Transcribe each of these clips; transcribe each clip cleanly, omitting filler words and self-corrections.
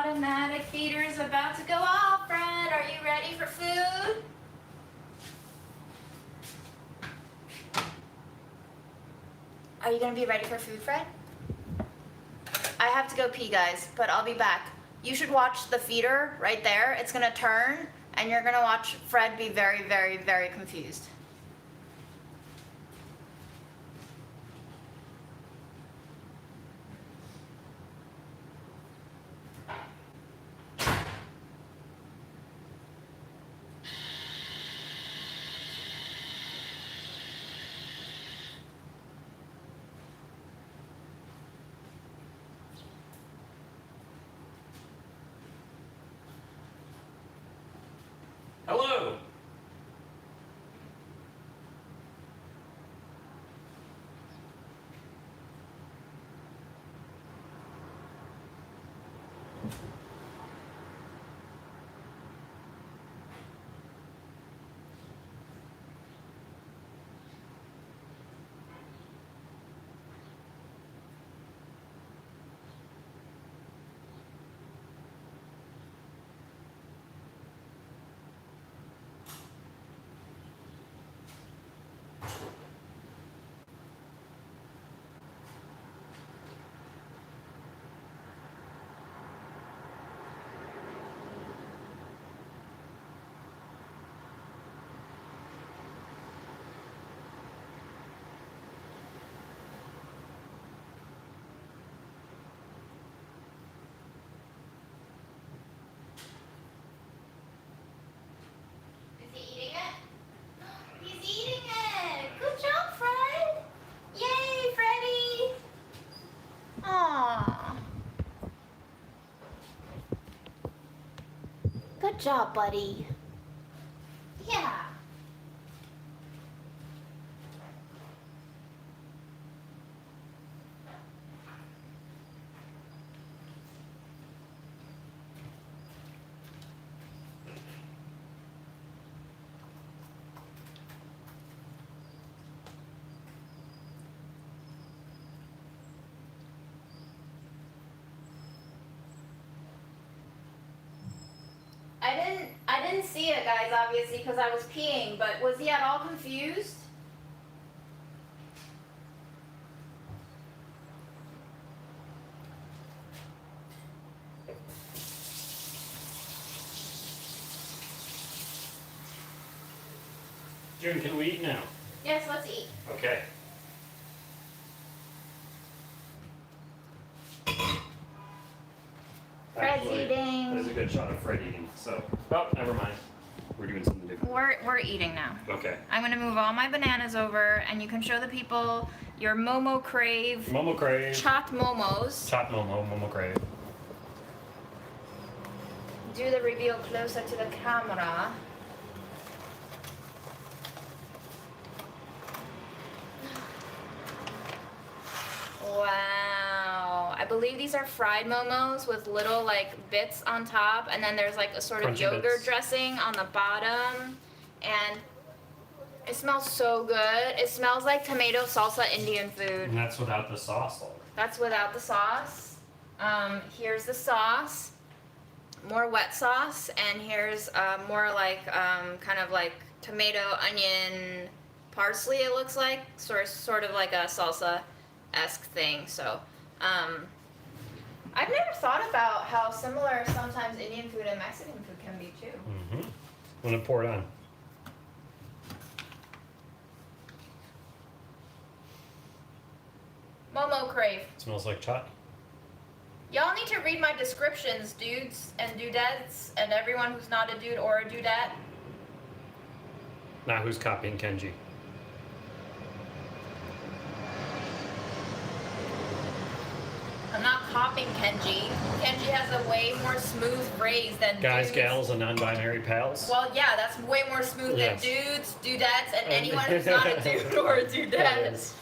automatic feeder is about to go off, Fred. Are you ready for food? Are you gonna be ready for food, Fred? I have to go pee, guys, but I'll be back. You should watch the feeder right there. It's gonna turn, and you're gonna watch Fred be very, very, very confused. Hello. Is he eating it? He's eating it! Good job, Fred! Yay, Freddy! Aww. Good job, buddy. Yeah. I didn't see it, guys, obviously, because I was peeing, but was he at all confused? June, can we eat now? Yes, let's eat. Okay. Fred's Actually, eating. there's a good shot of Fred eating, so. Oh, never mind. We're doing something different. We're eating now. Okay. I'm gonna move all my bananas over, and you can show the people your MomoCrave MomoCrave. chaat momos. Chaat MomoCrave. Do the reveal closer to the camera. Wow. I believe these are fried momos with little like bits on top, and then there's like a sort of Crunchy yogurt bits. dressing on the bottom. And it smells so good. It smells like tomato salsa Indian food. And that's without the sauce. That's without the sauce. Here's the sauce. More wet sauce, and here's more like kind of like tomato, onion, parsley. It looks like sort of like a salsa-esque thing. So I've never thought about how similar sometimes Indian food and Mexican food can be too. Mm-hmm. I'm gonna pour it on. MomoCrave. It smells like chaat. Y'all need to read my descriptions, dudes and dudettes, and everyone who's not a dude or a dudette. Now who's copying Kenji? I'm not copying Kenji. Kenji has a way more smooth phrase than Guys, dudes. gals, and non-binary pals? Well, yeah, that's way more smooth Yes. than dudes, dudettes, and anyone who's not a dude or a dudette. Yes.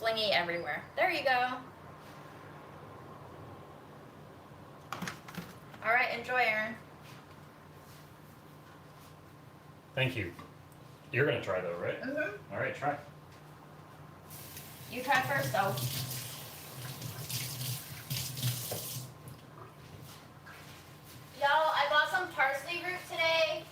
Flingy everywhere. There you go. All right, enjoy, Aaron. Thank you. You're gonna try though, right? Mm-hmm. All right, try. You try first, though. Y'all, I bought some parsley root today.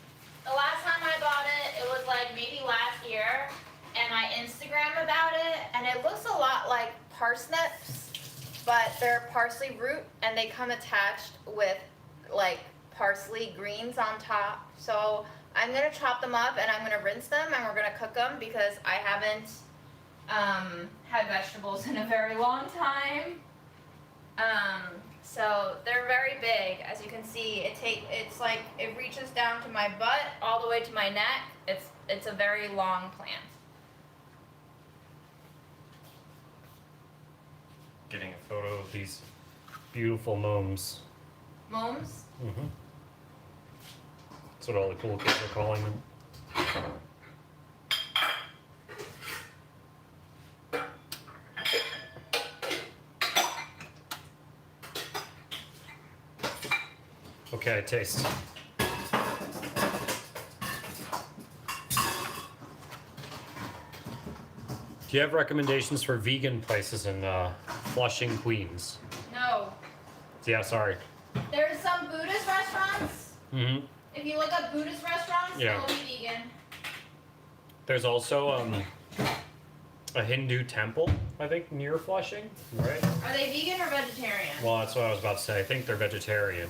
The last time I bought it, it was like maybe last year, and I Instagram about it, and it looks a lot like parsnips, but they're parsley root, and they come attached with like parsley greens on top. So I'm gonna chop them up, and I'm gonna rinse them, and we're gonna cook them because I haven't had vegetables in a very long time. So they're very big, as you can see. It's like it reaches down to my butt all the way to my neck. It's a very long plant. Getting a photo of these beautiful moms. Moms? Mm-hmm. That's what all the cool kids are calling them. Okay, taste. Do you have recommendations for vegan places in Flushing, Queens? No. Yeah, sorry. There's some Buddhist restaurants. Mm-hmm. If you look up Buddhist restaurants, Yeah. they'll be vegan. There's also a Hindu temple, I think, near Flushing, right? Are they vegan or vegetarian? Well, that's what I was about to say. I think they're vegetarian,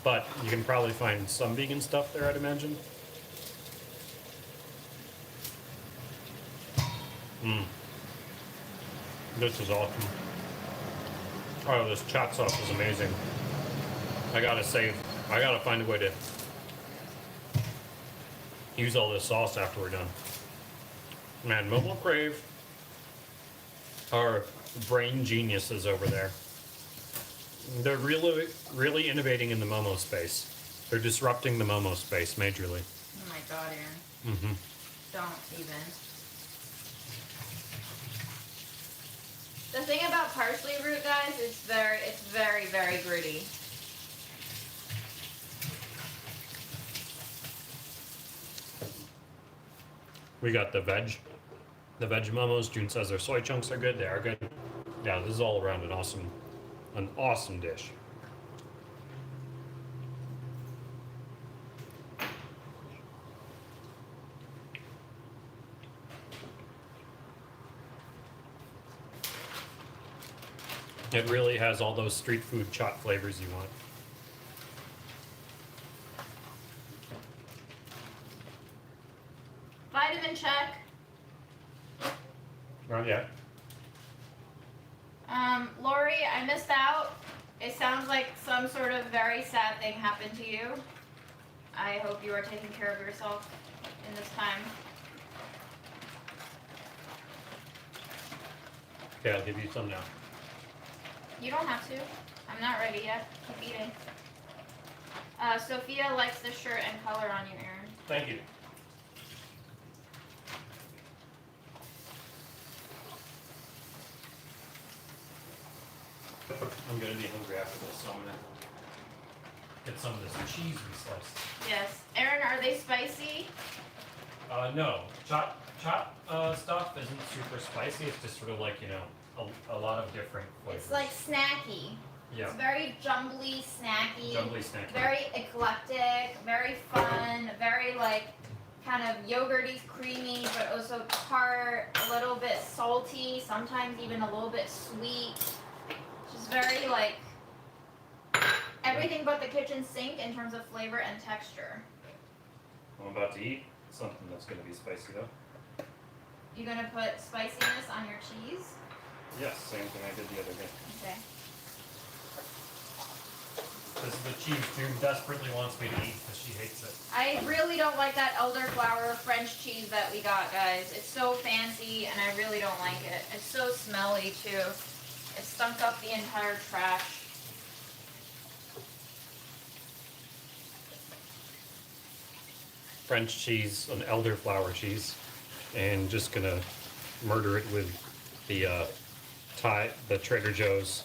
but you can probably find some vegan stuff there, I'd imagine. This is awesome. Oh, this chaat sauce is amazing. I gotta find a way to use all this sauce after we're done. Man, MomoCrave are brain geniuses over there. They're really innovating in the Momo space. They're disrupting the Momo space majorly. Oh my god, Aaron. Mm-hmm. Don't even. The thing about parsley root, guys, it's very, very gritty. We got the veg momos. June says their soy chunks are good. They are good. Yeah, this is all around an awesome dish. It really has all those street food chaat flavors you want. Vitamin check. Not yet. Lori, I missed out. It sounds like some sort of very sad thing happened to you. I hope you are taking care of yourself in this time. Okay, I'll give you some now. You don't have to. I'm not ready yet. Keep eating. Sophia likes the shirt and color on you, Aaron. Thank you. I'm gonna be hungry after this, so I'm gonna get some of this cheese we sliced. Yes. Aaron, are they spicy? No. Chaat stuff isn't super spicy. It's just sort of like, a lot of different flavors. It's like snacky. Yeah. It's very jumbly, snacky. Jumbly snacky. Very eclectic, very fun, very like kind of yogurty, creamy, but also tart, a little bit salty, sometimes even a little bit sweet. Just very like everything but the kitchen sink in terms of flavor and texture. I'm about to eat something that's gonna be spicy though. You gonna put spiciness on your cheese? Yes, same thing I did the other day. Okay. This is the cheese June desperately wants me to eat because she hates it. I really don't like that elderflower French cheese that we got, guys. It's so fancy and I really don't like it. It's so smelly too. It stunk up the entire trash. French cheese, an elderflower cheese, and just gonna murder it with the Trader Joe's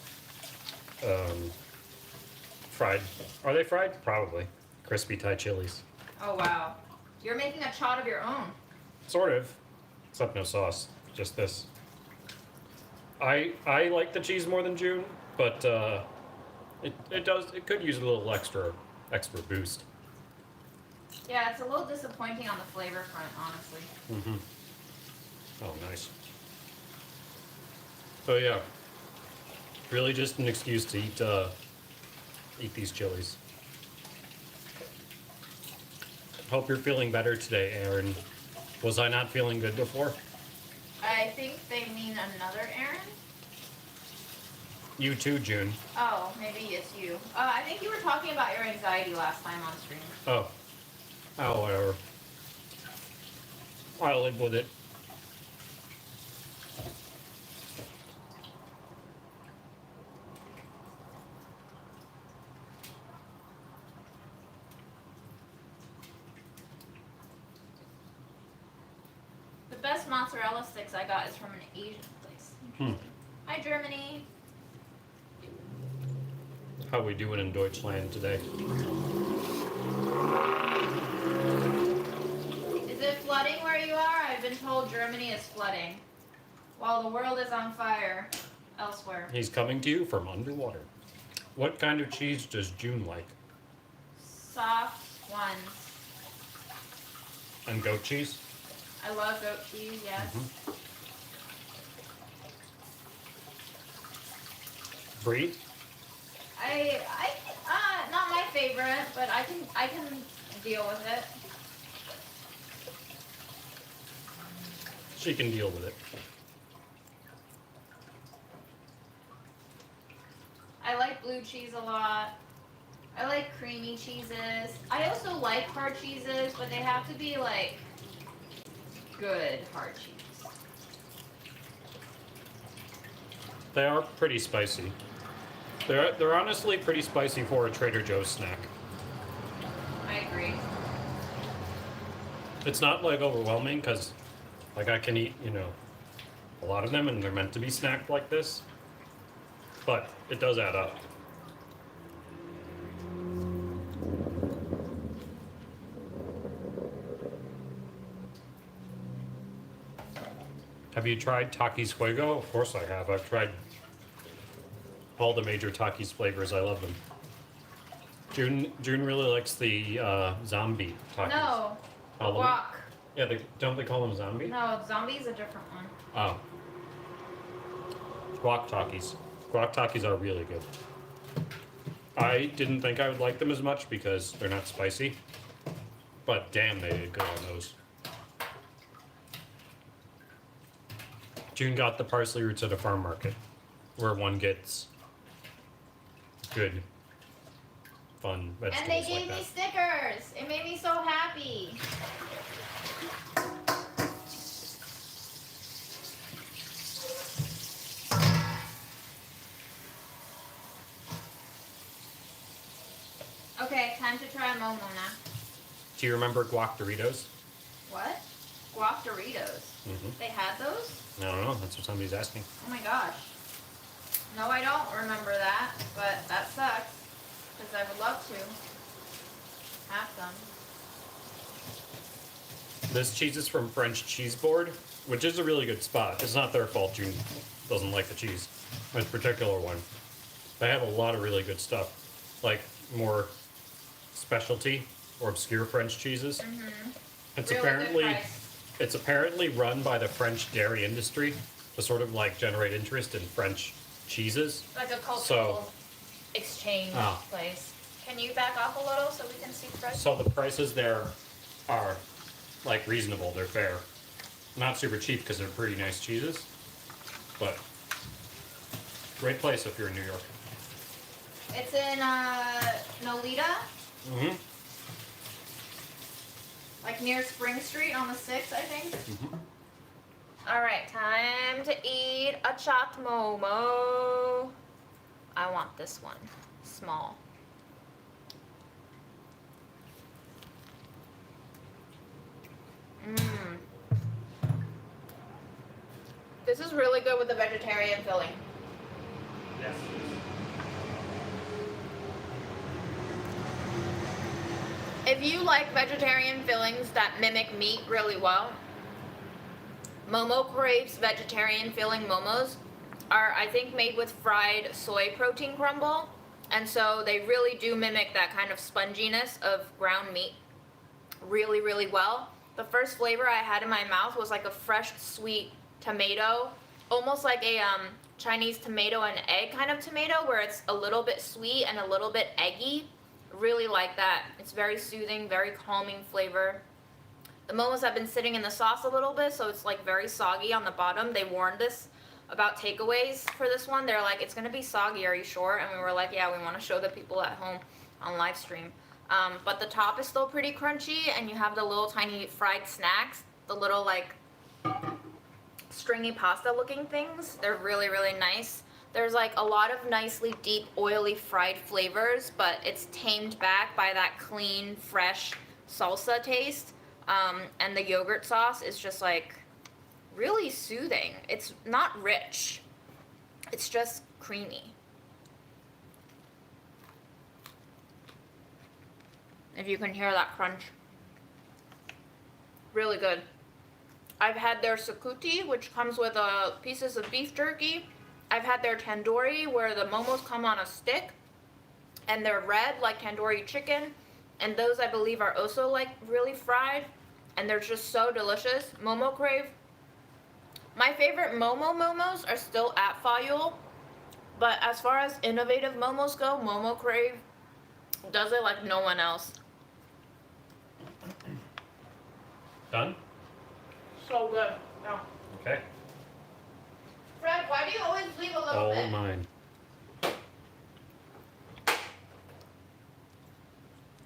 fried. Are they fried? Probably. Crispy Thai chilies. Oh wow. You're making a chaat of your own. Sort of. Except no sauce. Just this. I like the cheese more than June, but it could use a little extra boost. Yeah, it's a little disappointing on the flavor front, honestly. Mm-hmm. Oh, nice. So yeah, really just an excuse to eat these chilies. Hope you're feeling better today, Aaron. Was I not feeling good before? I think they mean another Aaron. You too, June. Oh, maybe it's you. I think you were talking about your anxiety last time on stream. Oh. Oh, whatever. I'll live with it. The best mozzarella sticks I got is from an Asian place. Hi, Germany. How we doing in Deutschland today? Is it flooding where you are? I've been told Germany is flooding, while the world is on fire elsewhere. He's coming to you from underwater. What kind of cheese does June like? Soft ones. And goat cheese? I love goat cheese, yes. Brie? Not my favorite, but I can deal with it. She can deal with it. I like blue cheese a lot. I like creamy cheeses. I also like hard cheeses, but they have to be like good hard cheese. They are pretty spicy. They're honestly pretty spicy for a Trader Joe's snack. I agree. It's not like overwhelming because like I can eat, a lot of them and they're meant to be snacked like this. But it does add up. Have you tried Takis Fuego? Of course I have. I've tried all the major Takis flavors. I love them. June really likes the zombie Takis. No, Halloween. guac. Yeah, don't they call them zombie? No, zombie's a different one. Oh. Guac Takis. Guac Takis are really good. I didn't think I would like them as much because they're not spicy. But damn, they did good on those. June got the parsley roots at a farm market where one gets good, fun vegetables And they like gave that. me stickers. It made me so happy. Okay, time to try a Momo now. Do you remember guac Doritos? What? Guac Doritos. They had those? I don't know. That's what somebody's asking. Oh my gosh. No, I don't remember that, but that sucks. Because I would love to have some. This cheese is from French Cheese Board, which is a really good spot. It's not their fault June doesn't like the cheese. This particular one. They have a lot of really good stuff. Like more specialty or obscure French cheeses. It's Really apparently good price. it's apparently run by the French dairy industry to sort of like generate interest in French cheeses. Like a cultural So- exchange Ah. place. Can you back up a little so we can see the price? So the prices there are like reasonable, they're fair. Not super cheap because they're pretty nice cheeses, but great place if you're in New York. It's in Nolita, Mm-hmm. like near Spring Street on the 6th, I think. All right, time to eat a chopped momo. I want this one, small. Mmm. This is really good with the vegetarian filling. Yes. If you like vegetarian fillings that mimic meat really well, MomoCrave's vegetarian filling momos are, I think, made with fried soy protein crumble. And so they really do mimic that kind of sponginess of ground meat really, really well. The first flavor I had in my mouth was like a fresh, sweet tomato, almost like a Chinese tomato and egg kind of tomato, where it's a little bit sweet and a little bit eggy. Really like that. It's very soothing, very calming flavor. The momos have been sitting in the sauce a little bit, so it's like very soggy on the bottom. They warned us about takeaways for this one. They're like, it's gonna be soggy, are you sure? And we were like, yeah, we wanna show the people at home on live stream. But the top is still pretty crunchy, and you have the little tiny fried snacks, the little like stringy pasta looking things. They're really, really nice. There's like a lot of nicely deep, oily fried flavors, but it's tamed back by that clean, fresh salsa taste. And the yogurt sauce is just like really soothing. It's not rich. It's just creamy. If you can hear that crunch. Really good. I've had their sakuti, which comes with pieces of beef jerky. I've had their tandoori, where the momos come on a stick, and they're red like tandoori chicken. And those, I believe, are also like really fried, and they're just so delicious. MomoCrave. My favorite momos are still at Fayul, but as far as innovative momos go, MomoCrave does it like no one else. Done? So good. No. Okay. Fred, why do you always leave a little bit? All mine.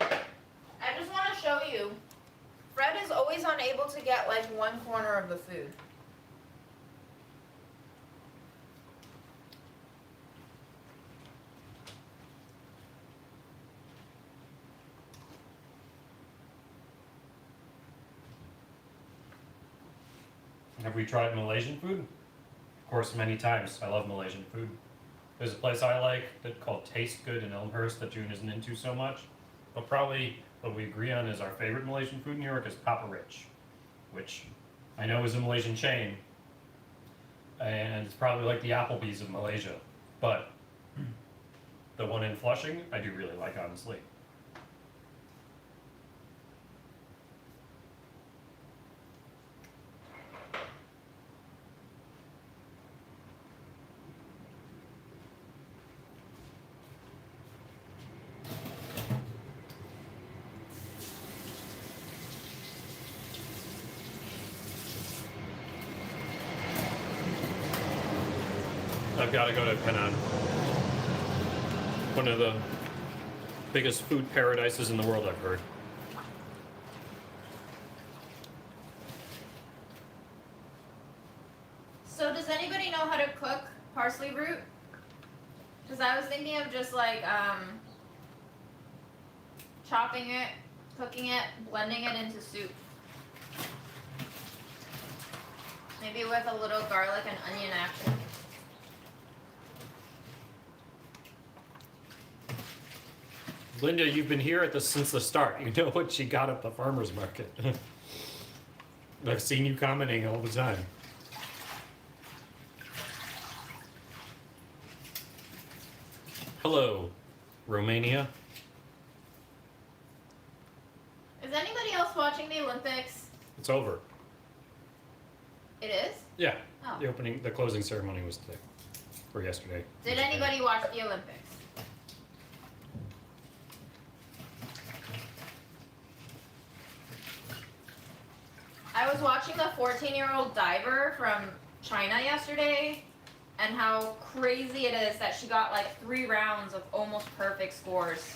I just want to show you. Fred is always unable to get like one corner of the food. Have we tried Malaysian food? Of course, many times. I love Malaysian food. There's a place I like that called Taste Good in Elmhurst that June isn't into so much. But probably what we agree on is our favorite Malaysian food in New York is Papa Rich, which I know is a Malaysian chain, and it's probably like the Applebee's of Malaysia. But the one in Flushing, I do really like, honestly. I've got to go to Penang. One of the biggest food paradises in the world, I've heard. So does anybody know how to cook parsley root? Because I was thinking of just like chopping it, cooking it, blending it into soup. Maybe with a little garlic and onion action. Linda, you've been here since the start. You know what she got at the farmer's market. I've seen you commenting all the time. Hello, Romania. Is anybody else watching the Olympics? It's over. It is? Yeah. Oh. The closing ceremony was today, or yesterday. Did anybody watch the Olympics? I was watching the 14-year-old diver from China yesterday, and how crazy it is that she got like 3 rounds of almost perfect scores.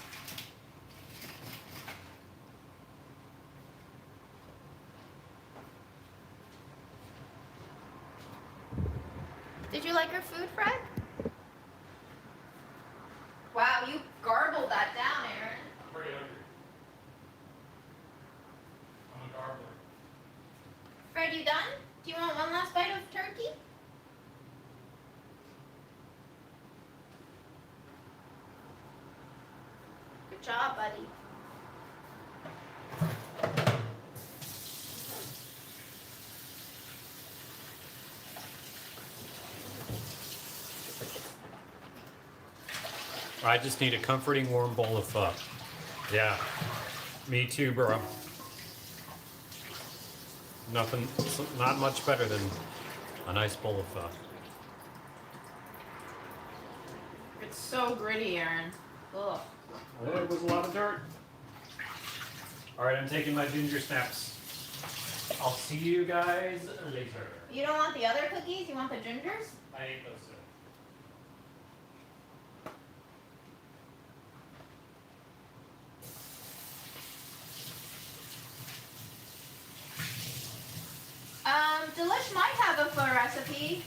Did you like your food, Fred? Wow, you garbled that down, Aaron. I'm pretty hungry. I'm a garbler. Fred, you done? Do you want one last bite of turkey? Good job, buddy. I just need a comforting warm bowl of pho. Yeah. Me too, bro. Nothing, not much better than a nice bowl of pho. It's so gritty, Aaron. Ugh. It was a lot of dirt. Alright, I'm taking my ginger snaps. I'll see you guys later. You don't want the other cookies? You want the gingers? I ate those too. Delish might have a pho recipe.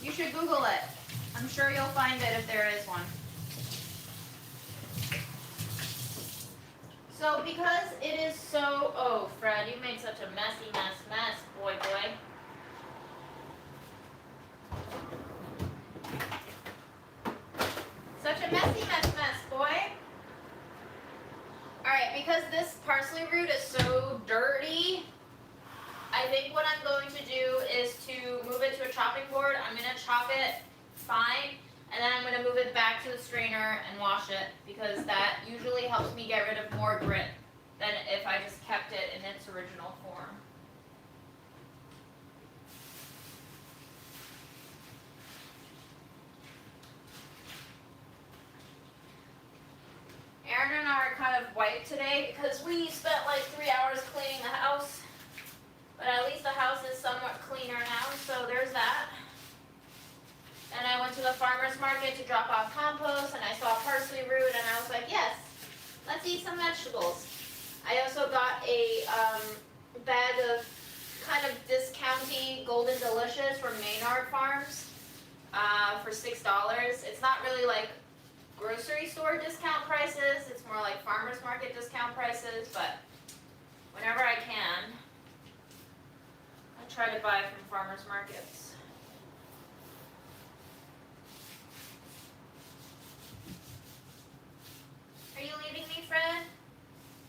You should Google it. I'm sure you'll find it if there is one. So because it is so, oh Fred, you made such a messy mess, boy. Such a messy mess, boy. Alright, because this parsley root is so dirty, I think what I'm going to do is to move it to a chopping board. I'm going to chop it fine, and then I'm going to move it back to the strainer and wash it, because that usually helps me get rid of more grit than if I just kept it in its original form. Aaron and I are kind of wiped today because we spent like 3 hours cleaning the house. But at least the house is somewhat cleaner now, so there's that. And I went to the farmer's market to drop off compost, and I saw parsley root, and I was like, yes, let's eat some vegetables. I also got a bag of kind of discounty Golden Delicious from Maynard Farms for $6. It's not really like grocery store discount prices, it's more like farmer's market discount prices, but whenever I can, try to buy from farmers markets. Are you leaving me, Fred?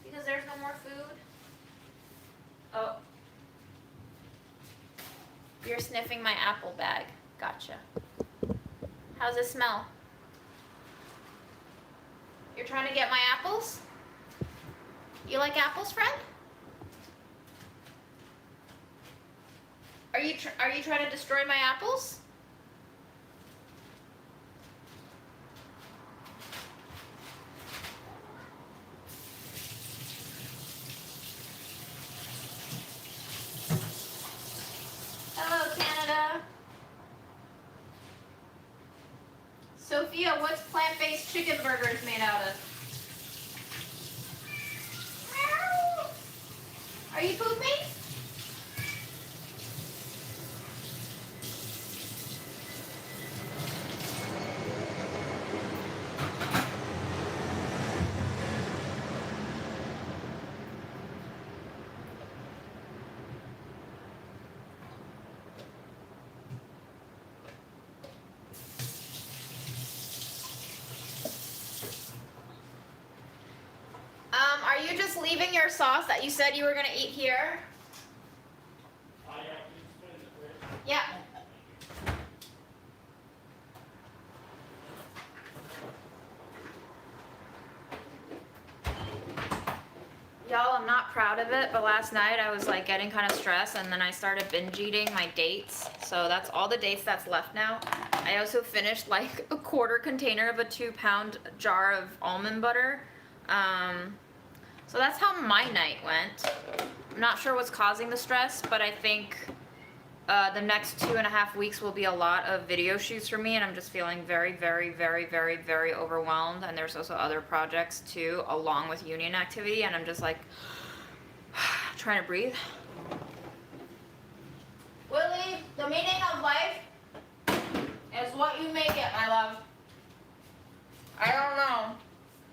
Because there's no more food? Oh. You're sniffing my apple bag. Gotcha. How's it smell? You're trying to get my apples? You like apples, Fred? Are you trying to destroy my apples? Hello, Canada. Sophia, what's plant-based chicken burgers made out of? Are you pooping? Are you just leaving your sauce that you said you were going to eat here? Yeah. Y'all, I'm not proud of it, but last night I was like getting kind of stressed, and then I started binge eating my dates. So that's all the dates that's left now. I also finished like a quarter container of a 2-pound jar of almond butter. So that's how my night went. I'm not sure what's causing the stress, but I think the next 2.5 weeks will be a lot of video shoots for me, and I'm just feeling very, very, very, very, very overwhelmed. And there's also other projects too, along with union activity, and I'm just like trying to breathe. Willie, the meaning of life is what you make it, my love. I don't know.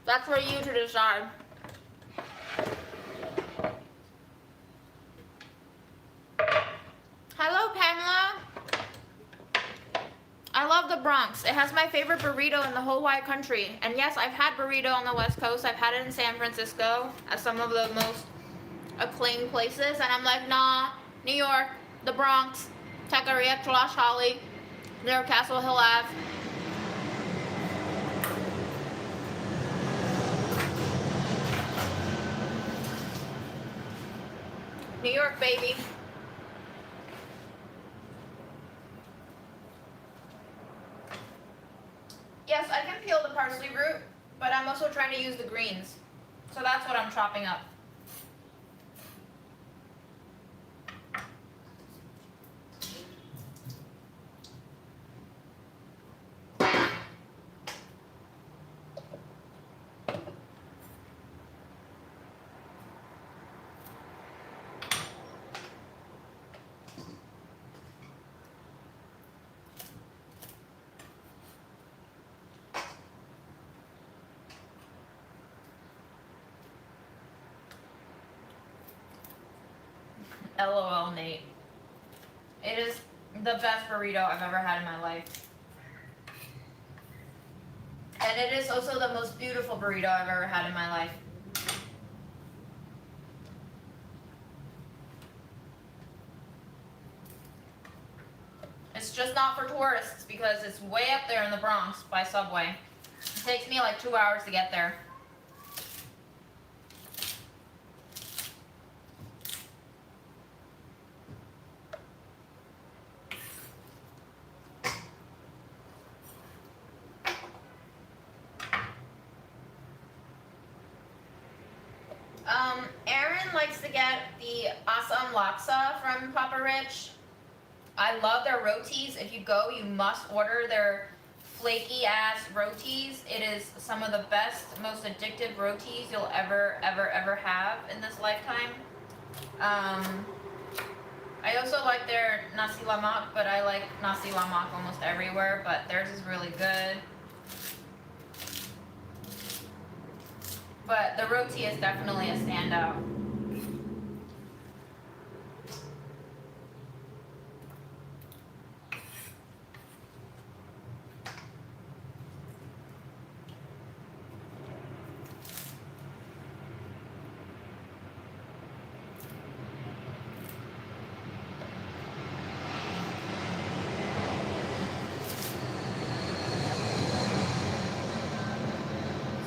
That's for you to decide. Hello, Pamela. I love the Bronx. It has my favorite burrito in the whole wide country. And yes, I've had burrito on the West Coast. I've had it in San Francisco at some of the most acclaimed places. And I'm like, nah, New York, the Bronx, Taqueria Chulash Holly, near Castle Hill Ave. New York, baby. Yes, I can peel the parsley root, but I'm also trying to use the greens. So that's what I'm chopping up. LOL, Nate. It is the best burrito I've ever had in my life. And it is also the most beautiful burrito I've ever had in my life. It's just not for tourists because it's way up there in the Bronx by subway. It takes me like 2 hours to get there. Aaron likes to get the Assam Laksa from Papa Rich. I love their rotis. If you go, you must order their flaky ass rotis. It is some of the best, most addictive rotis you'll ever have in this lifetime. I also like their nasi lemak, but I like nasi lemak almost everywhere, but theirs is really good. But the roti is definitely a standout.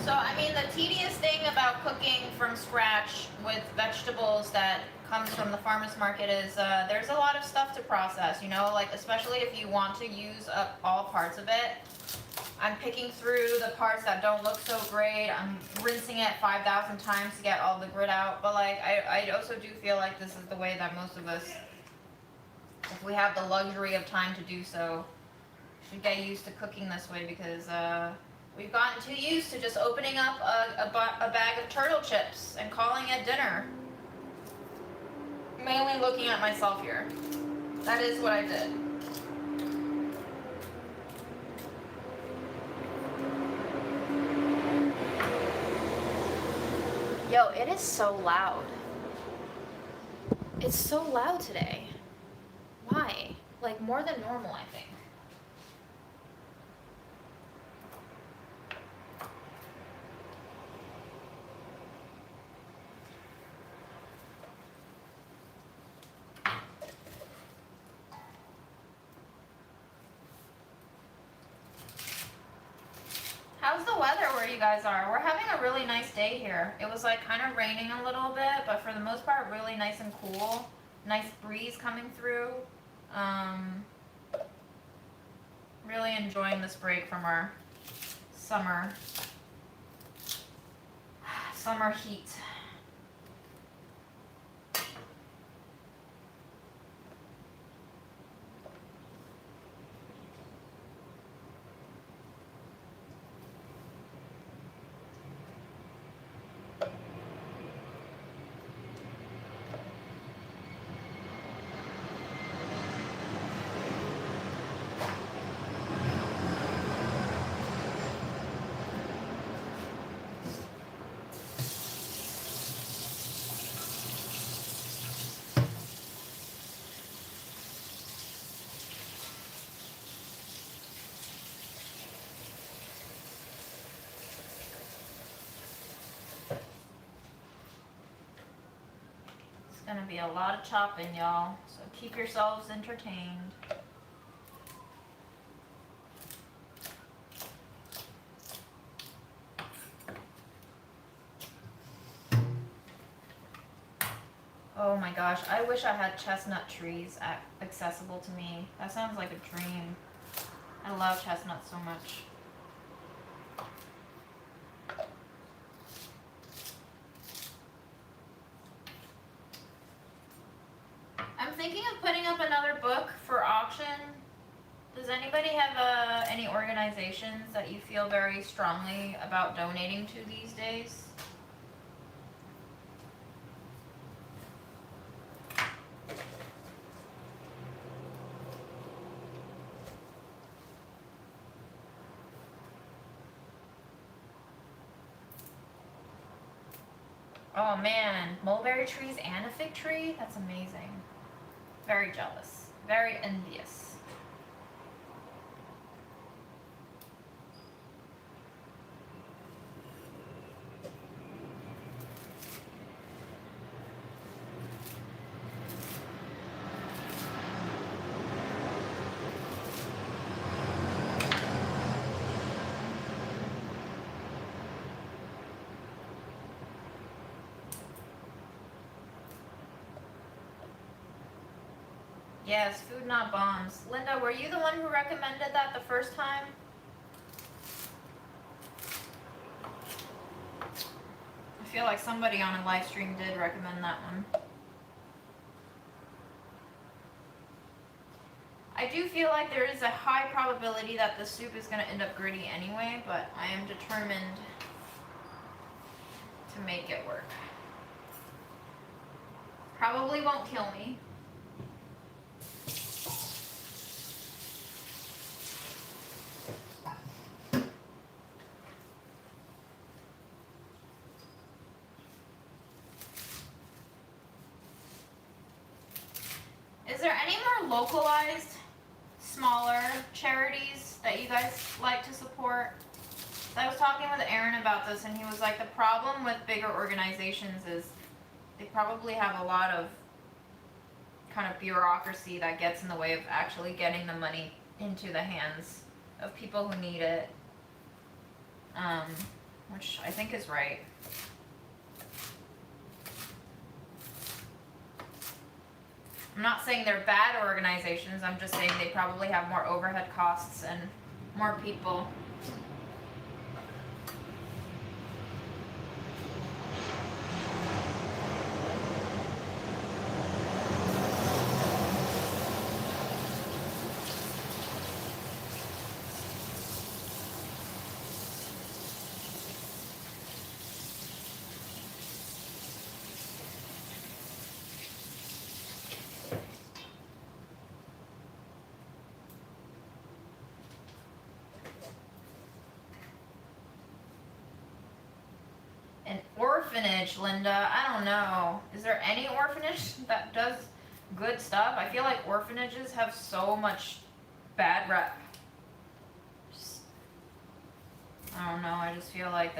So, I mean, the tedious thing about cooking from scratch with vegetables that comes from the farmer's market is there's a lot of stuff to process, you know, like especially if you want to use up all parts of it. I'm picking through the parts that don't look so great. I'm rinsing it 5,000 times to get all the grit out. But like, I also do feel like this is the way that most of us, if we have the luxury of time to do so, should get used to cooking this way because we've gotten too used to just opening up a bag of turtle chips and calling it dinner. Mainly looking at myself here. That is what I did. Yo, it is so loud. It's so loud today. Why? Like more than normal, I think. How's the weather where you guys are? We're having a really nice day here. It was like kind of raining a little bit, but for the most part, really nice and cool. Nice breeze coming through. Really enjoying this break from our summer heat. Gonna be a lot of chopping, y'all, so keep yourselves entertained. Oh my gosh, I wish I had chestnut trees accessible to me. That sounds like a dream. I love chestnuts so much. I'm thinking of putting up another book for auction. Does anybody have any organizations that you feel very strongly about donating to these days? Oh man, mulberry trees and a fig tree? That's amazing. Very jealous. Very envious. Yes, food not bombs. Linda, were you the one who recommended that the first time? I feel like somebody on a live stream did recommend that one. I do feel like there is a high probability that the soup is going to end up gritty anyway, but I am determined to make it work. Probably won't kill me. Is there any more localized, smaller charities that you guys like to support? I was talking with Aaron about this, and he was like, the problem with bigger organizations is they probably have a lot of kind of bureaucracy that gets in the way of actually getting the money into the hands of people who need it, which I think is right. I'm not saying they're bad organizations, I'm just saying they probably have more overhead costs and more people. An orphanage, Linda. I don't know. Is there any orphanage that does good stuff? I feel like orphanages have so much bad rep. I don't know. I just feel like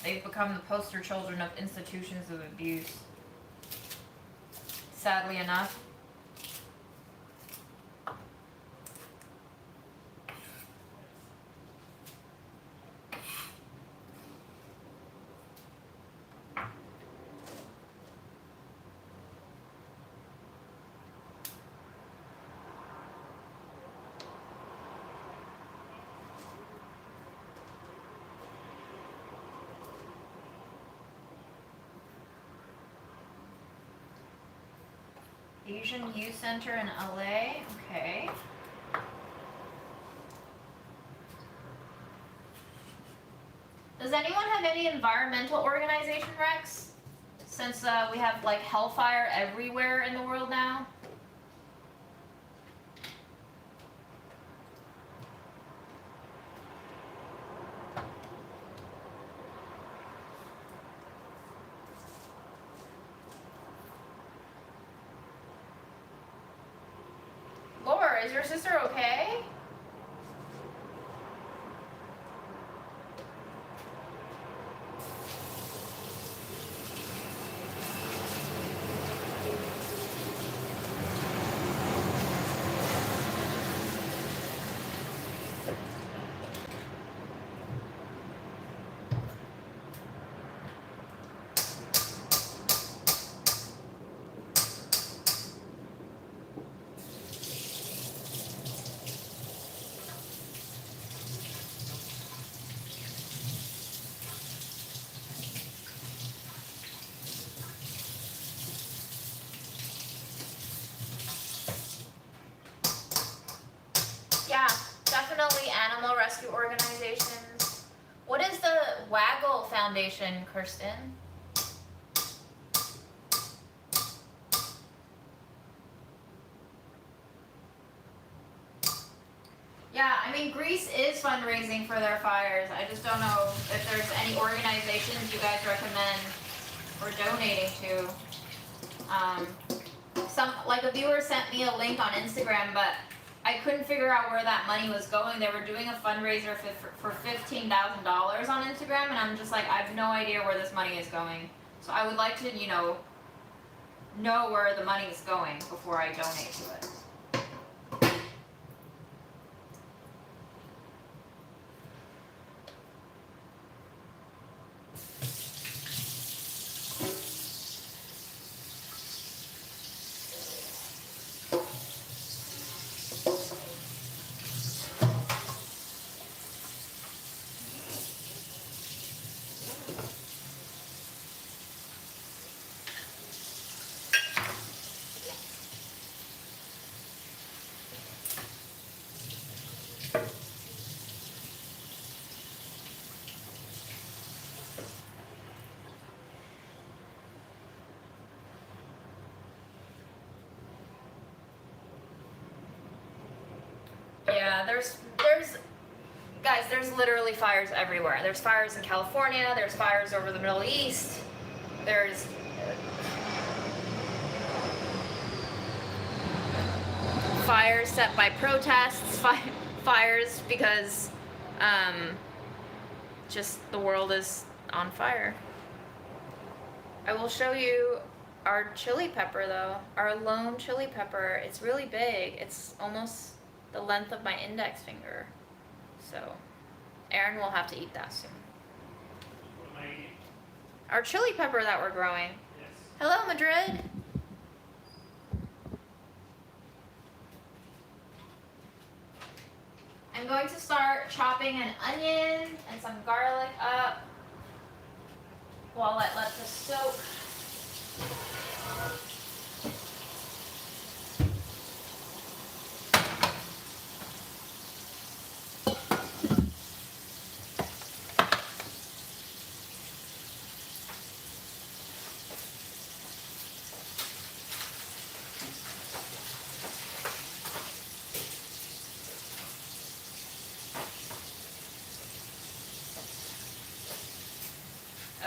they've become the poster children of institutions of abuse. Sadly enough. Asian Youth Center in LA. Okay. Does anyone have any environmental organization, Rex? Since we have like hellfire everywhere in the world now. Laura, is your sister okay? rescue organizations. What is the Waggle Foundation, Kirsten? Yeah, I mean, Greece is fundraising for their fires. I just don't know if there's any organizations you guys recommend or donating to. A viewer sent me a link on Instagram, but I couldn't figure out where that money was going. They were doing a fundraiser for $15,000 on Instagram, and I'm just like, I have no idea where this money is going. So I would like to, know where the money is going before I donate to it. Yeah, there's literally fires everywhere. There's fires in California, there's fires over the Middle East, there's fires set by protests, fires because just the world is on fire. I will show you our chili pepper though, our lone chili pepper. It's really big. It's almost the length of my index finger. So Aaron will have to eat that soon. What am I eating? Our chili pepper that we're growing. Yes. Hello, Madrid. I'm going to start chopping an onion and some garlic up while I let this soak.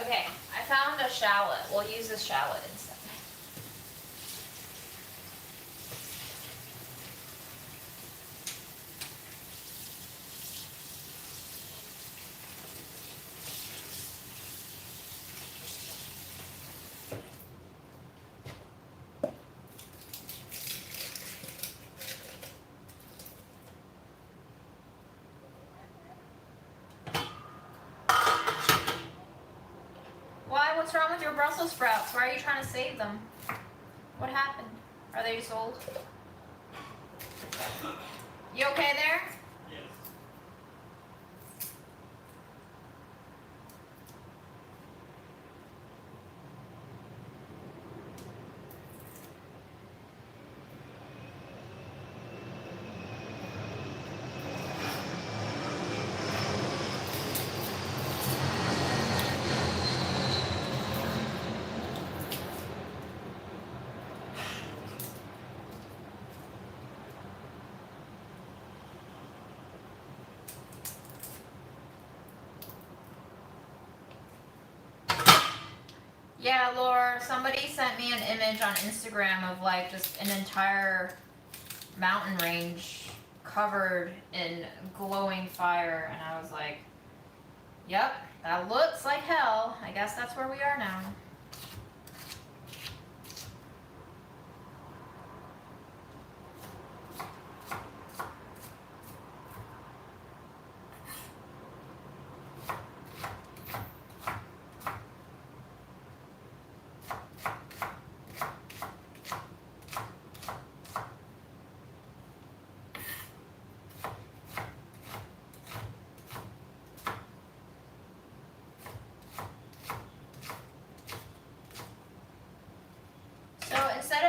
Okay, I found a shallot. We'll use this shallot instead. Why? What's wrong with your Brussels sprouts? Why are you trying to save them? What happened? Are they just old? You okay there? Yes. Yeah, Laura, somebody sent me an image on Instagram of like just an entire mountain range covered in glowing fire, and I was like, yep, that looks like hell. I guess that's where we are now.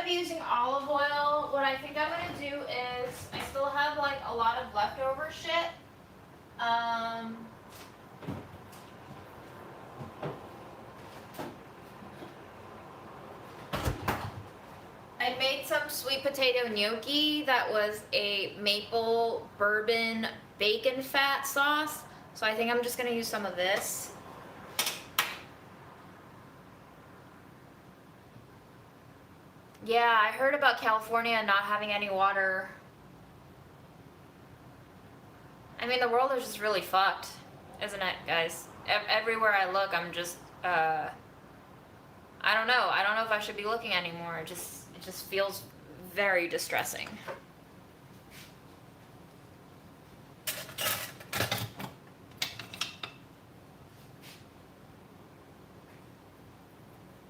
Using olive oil, what I think I'm gonna do is I still have like a lot of leftover shit I made some sweet potato gnocchi that was a maple bourbon bacon fat sauce. So I think I'm just gonna use some of this. Yeah, I heard about California not having any water. I mean, the world is just really fucked, isn't it, guys? Everywhere I look, I'm just, I don't know. I don't know if I should be looking anymore. It just feels very distressing.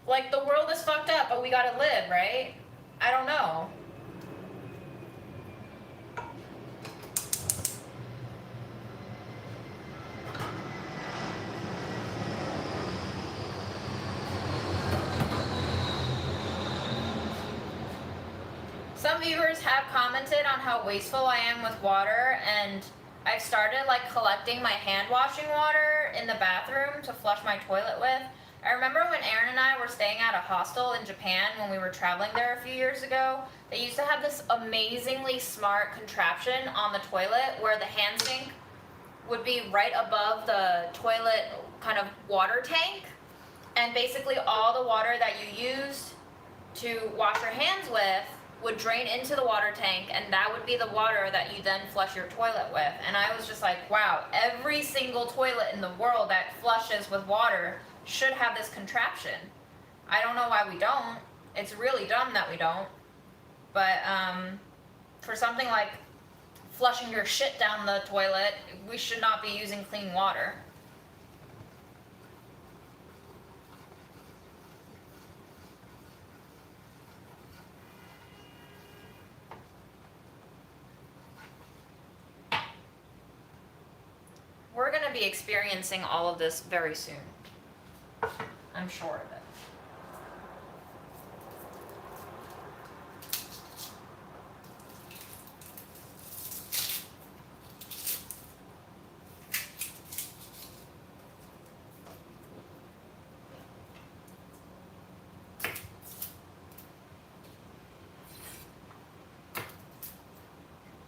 Like, the world is fucked up, but we gotta live, right? I don't know. Some viewers have commented on how wasteful I am with water, and I've started like collecting my hand washing water in the bathroom to flush my toilet with. I remember when Aaron and I were staying at a hostel in Japan when we were traveling there a few years ago. They used to have this amazingly smart contraption on the toilet where the hand sink would be right above the toilet kind of water tank, and basically all the water that you used to wash your hands with would drain into the water tank, and that would be the water that you then flush your toilet with. And I was just like, wow, every single toilet in the world that flushes with water should have this contraption. I don't know why we don't. It's really dumb that we don't. But for something like flushing your shit down the toilet, we should not be using clean water. We're going to be experiencing all of this very soon. I'm sure of it.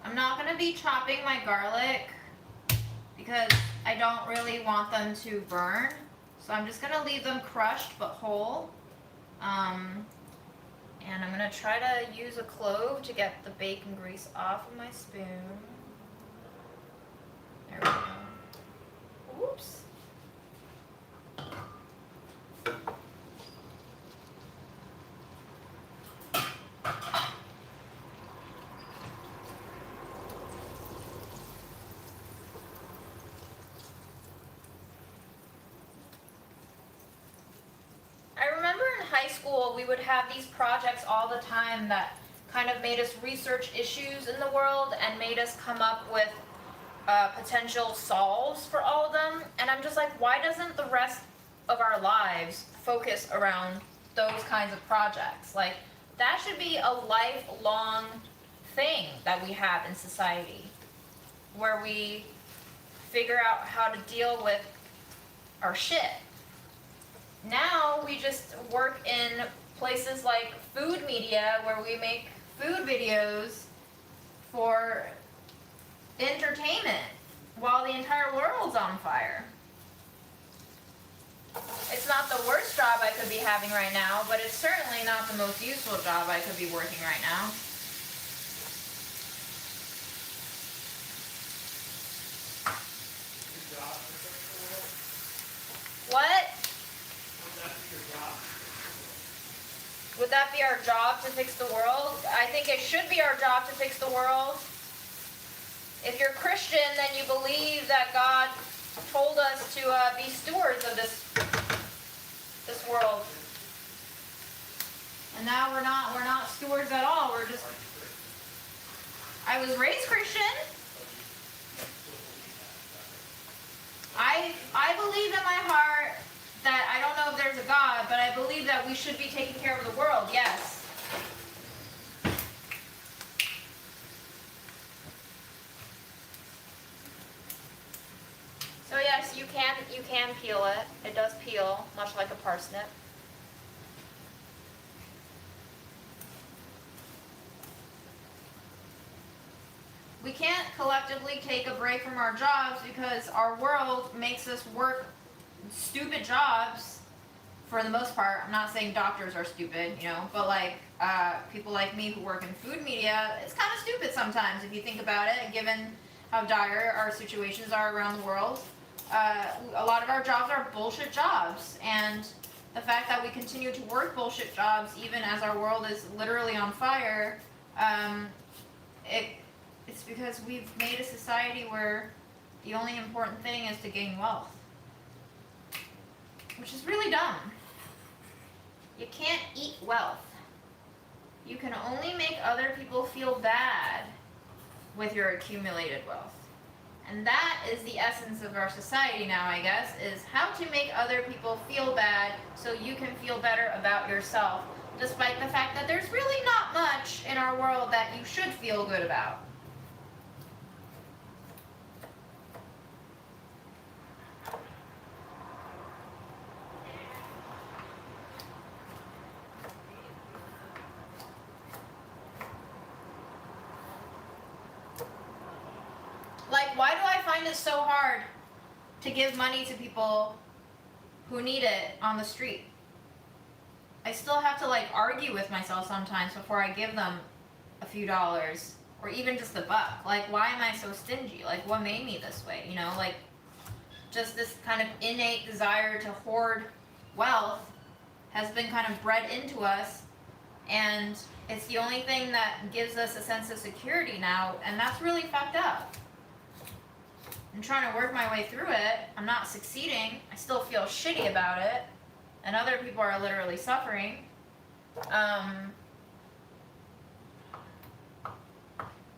I'm not going to be chopping my garlic because I don't really want them to burn. So I'm just going to leave them crushed but whole. And I'm going to try to use a clove to get the bacon grease off of my spoon. There we go. Oops. High school, we would have these projects all the time that kind of made us research issues in the world and made us come up with potential solves for all of them. And I'm just like, why doesn't the rest of our lives focus around those kinds of projects? Like, that should be a lifelong thing that we have in society, where we figure out how to deal with our shit. Now we just work in places like food media where we make food videos for entertainment while the entire world's on fire. It's not the worst job I could be having right now, but it's certainly not the most useful job I could be working right now. What? Would that be our job to fix the world? I think it should be our job to fix the world. If you're Christian, then you believe that God told us to be stewards of this world. And now we're not stewards at all. We're just. I was raised Christian. I believe in my heart that I don't know if there's a God, but I believe that we should be taking care of the world, yes. you can peel it. It does peel, much like a parsnip. We can't collectively take a break from our jobs because our world makes us work stupid jobs for the most part. I'm not saying doctors are stupid, you know, but like people like me who work in food media, it's kind of stupid sometimes if you think about it, given how dire our situations are around the world. A lot of our jobs are bullshit jobs, and the fact that we continue to work bullshit jobs even as our world is literally on fire, it's because we've made a society where the only important thing is to gain wealth. Which is really dumb. You can't eat wealth. You can only make other people feel bad with your accumulated wealth. And that is the essence of our society now, I guess, is how to make other people feel bad so you can feel better about yourself, despite the fact that there's really not much in our world that you should feel good about. Like, why do I find it so hard to give money to people who need it on the street? I still have to like argue with myself sometimes before I give them a few dollars or even just a buck. Like, why am I so stingy? Like, what made me this way? You know, like just this kind of innate desire to hoard wealth has been kind of bred into us, and it's the only thing that gives us a sense of security now, and that's really fucked up. I'm trying to work my way through it. I'm not succeeding. I still feel shitty about it. And other people are literally suffering. And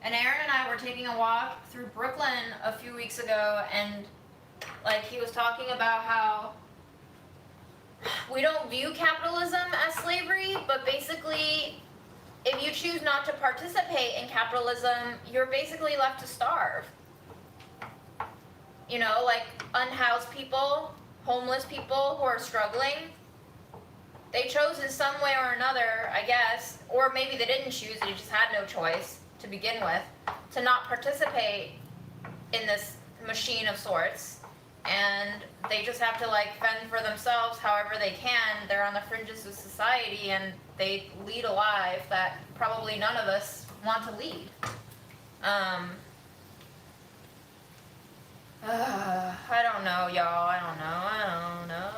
Aaron and I were taking a walk through Brooklyn a few weeks ago, and like he was talking about how we don't view capitalism as slavery, but basically if you choose not to participate in capitalism, you're basically left to starve. You know, like unhoused people, homeless people who are struggling. They chose in some way or another, I guess, or maybe they didn't choose, they just had no choice to begin with, to not participate in this machine of sorts. And they just have to like fend for themselves however they can. They're on the fringes of society, and they lead a life that probably none of us want to lead. I don't know, y'all. I don't know.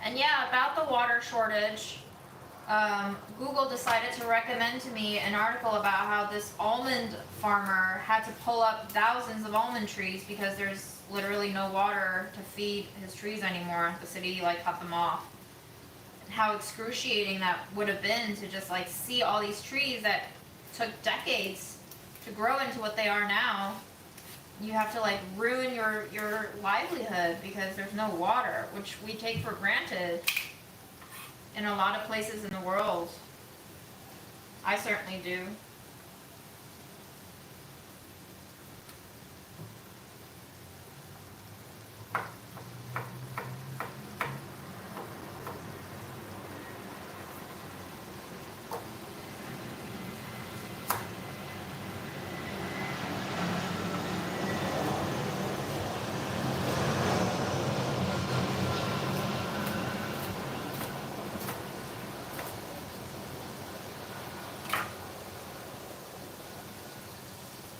And yeah, about the water shortage, Google decided to recommend to me an article about how this almond farmer had to pull up thousands of almond trees because there's literally no water to feed his trees anymore. The city like cut them off. And how excruciating that would have been to just like see all these trees that took decades to grow into what they are now you have to like ruin your livelihood because there's no water, which we take for granted in a lot of places in the world. I certainly do.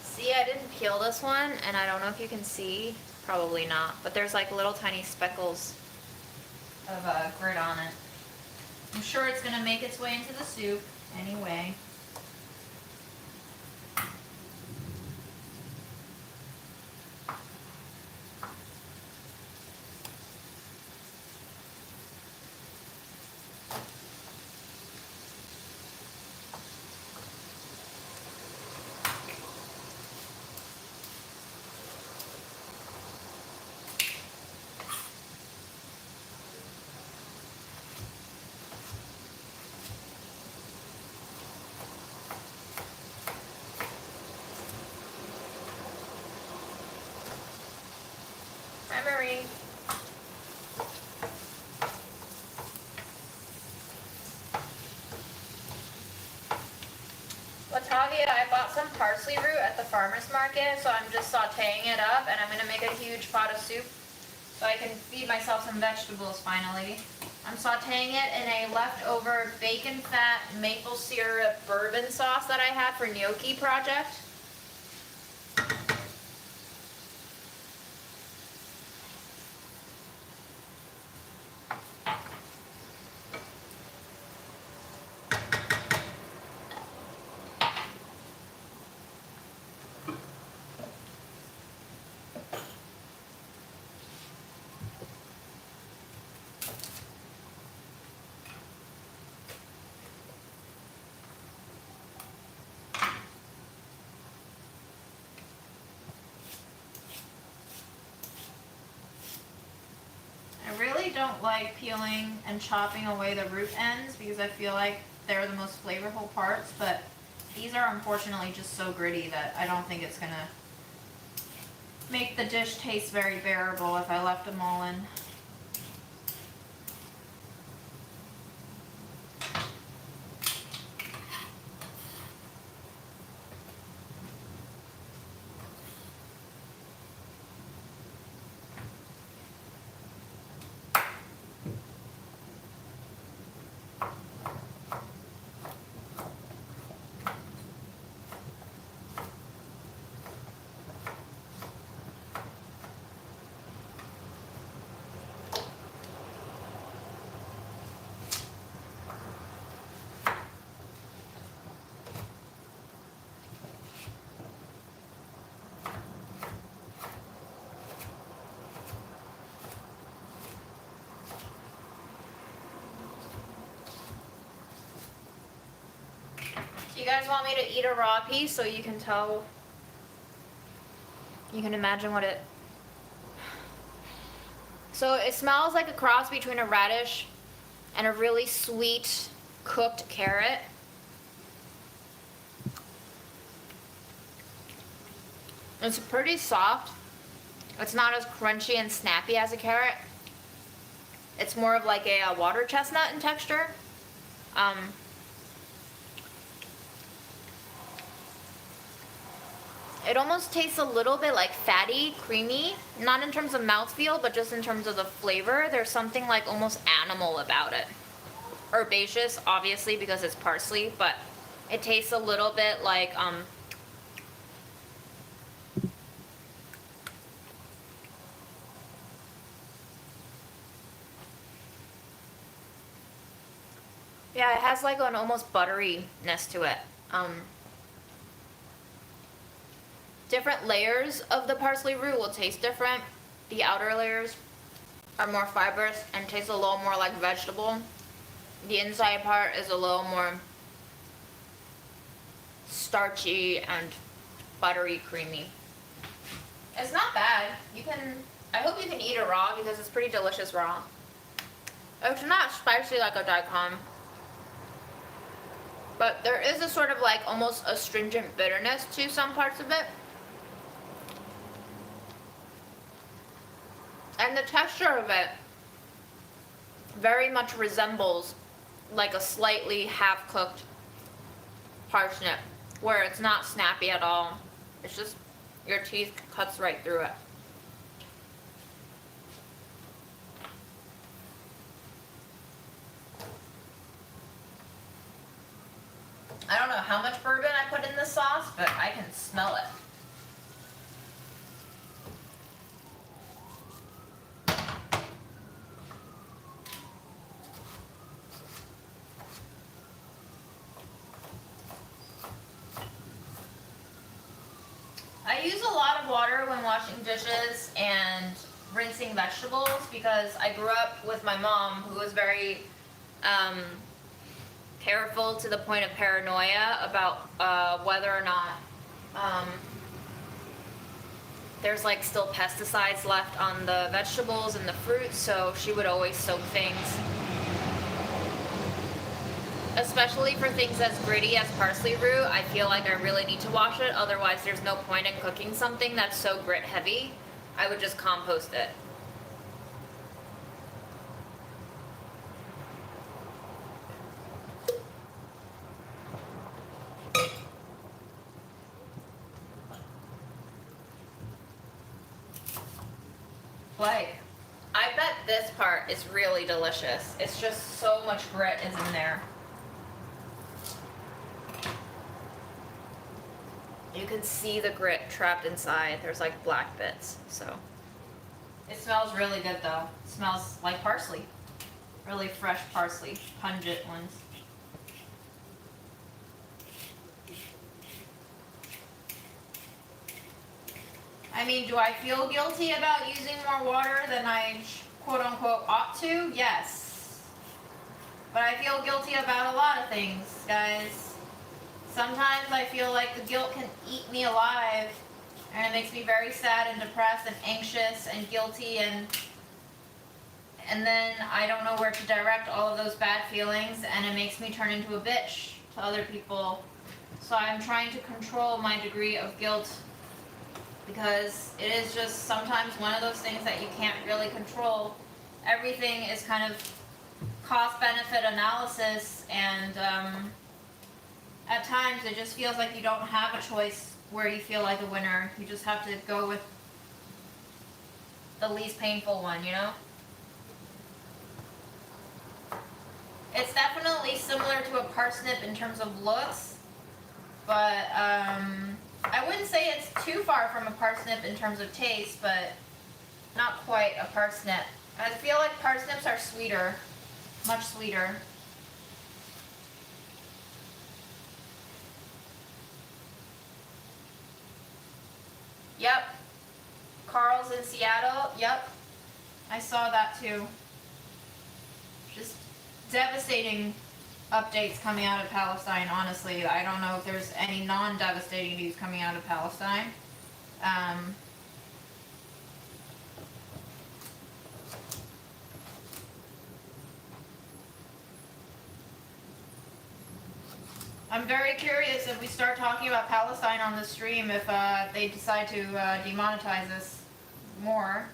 See, I didn't peel this one, and I don't know if you can see. Probably not, but there's like little tiny speckles of grit on it. I'm sure it's gonna make its way into the soup anyway. Hi, Marie. Latavia, I bought some parsley root at the farmer's market, so I'm just sauteing it up, and I'm going to make a huge pot of soup so I can feed myself some vegetables finally. I'm sauteing it in a leftover bacon fat maple syrup bourbon sauce that I had for gnocchi project. I really don't like peeling and chopping away the root ends because I feel like they're the most flavorful parts, but these are unfortunately just so gritty that I don't think it's gonna make the dish taste very bearable if I left them all in. You guys want me to eat a raw piece so you can tell, you can imagine what it, so it smells like a cross between a radish and a really sweet cooked carrot. It's pretty soft. It's not as crunchy and snappy as a carrot. It's more of like a water chestnut in texture. It almost tastes a little bit like fatty, creamy, not in terms of mouthfeel, but just in terms of the flavor. There's something like almost animal about it. Herbaceous, obviously, because it's parsley, but it tastes a little bit like, yeah, it has like an almost butteriness to it. Different layers of the parsley root will taste different. The outer layers are more fibrous and taste a little more like vegetable. The inside part is a little more starchy and buttery creamy. It's not bad. I hope you can eat it raw because it's pretty delicious raw. It's not spicy like a daikon. But there is a sort of like almost astringent bitterness to some parts of it. And the texture of it very much resembles like a slightly half-cooked parsnip, where it's not snappy at all. It's just your teeth cuts right through it. I don't know how much bourbon I put in this sauce, but I can smell it. I use a lot of water when washing dishes and rinsing vegetables because I grew up with my mom who was very careful to the point of paranoia about whether or not there's like still pesticides left on the vegetables and the fruit, so she would always soak things. Especially for things as gritty as parsley root, I feel like I really need to wash it, otherwise there's no point in cooking something that's so grit heavy. I would just compost it. Like, I bet this part is really delicious. It's just so much grit is in there. You can see the grit trapped inside. There's like black bits, so. It smells really good though. It smells like parsley. Really fresh parsley, pungent ones. I mean, do I feel guilty about using more water than I quote unquote ought to? Yes. But I feel guilty about a lot of things, guys. Sometimes I feel like the guilt can eat me alive, and it makes me very sad and depressed and anxious and guilty, and then I don't know where to direct all of those bad feelings, and it makes me turn into a bitch to other people. So I'm trying to control my degree of guilt, because it is just sometimes one of those things that you can't really control. Everything is kind of cost-benefit analysis, and at times it just feels like you don't have a choice where you feel like a winner. You just have to go with the least painful one, you know? It's definitely similar to a parsnip in terms of looks, but I wouldn't say it's too far from a parsnip in terms of taste, but not quite a parsnip. I feel like parsnips are sweeter, much sweeter. Yep. Carl's in Seattle. Yep. I saw that too. Just devastating updates coming out of Palestine, honestly. I don't know if there's any non-devastating news coming out of Palestine. I'm very curious if we start talking about Palestine on the stream, if they decide to demonetize this more.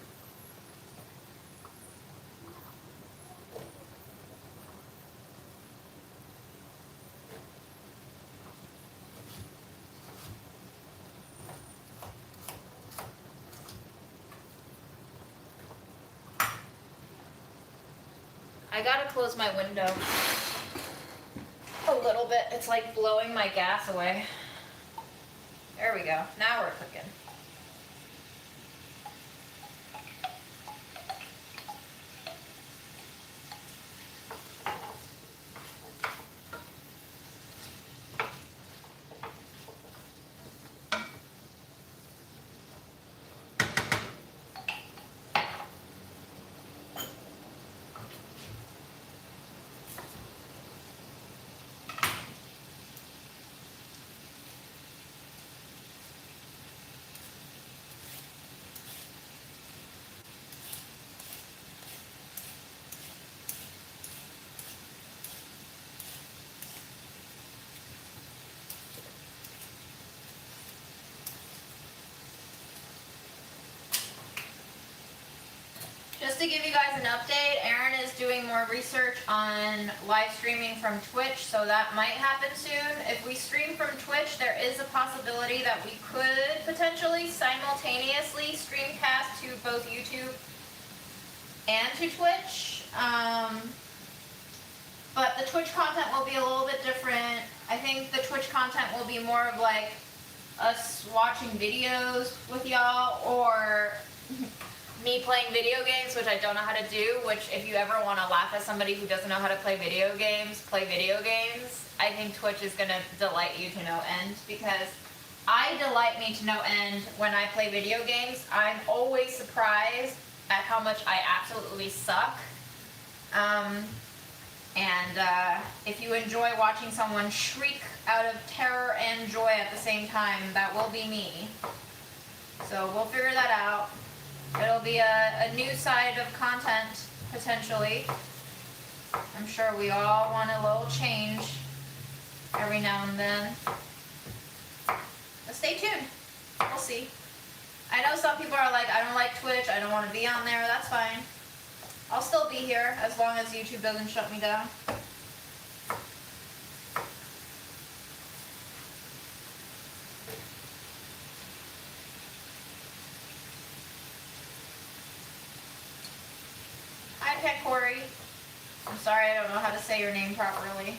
I gotta close my window a little bit. It's like blowing my gas away. There we go. Now we're cooking. just to give you guys an update, Erin is doing more research on live streaming from Twitch, so that might happen soon. If we stream from Twitch, there is a possibility that we could potentially simultaneously streamcast to both YouTube and to Twitch. But the Twitch content will be a little bit different. I think the Twitch content will be more of like us watching videos with y'all, or me playing video games, which I don't know how to do, which if you ever want to laugh at somebody who doesn't know how to play video games, I think Twitch is going to delight you to no end, because I delight me to no end when I play video games. I'm always surprised at how much I absolutely suck. If you enjoy watching someone shriek out of terror and joy at the same time, that will be me. So we'll figure that out. It'll be a new side of content, potentially. I'm sure we all want a little change every now and then. But stay tuned. We'll see. I know some people are like, I don't like Twitch, I don't want to be on there. That's fine. I'll still be here as long as YouTube doesn't shut me down. Hi, Pet Corey. I'm sorry, I don't know how to say your name properly.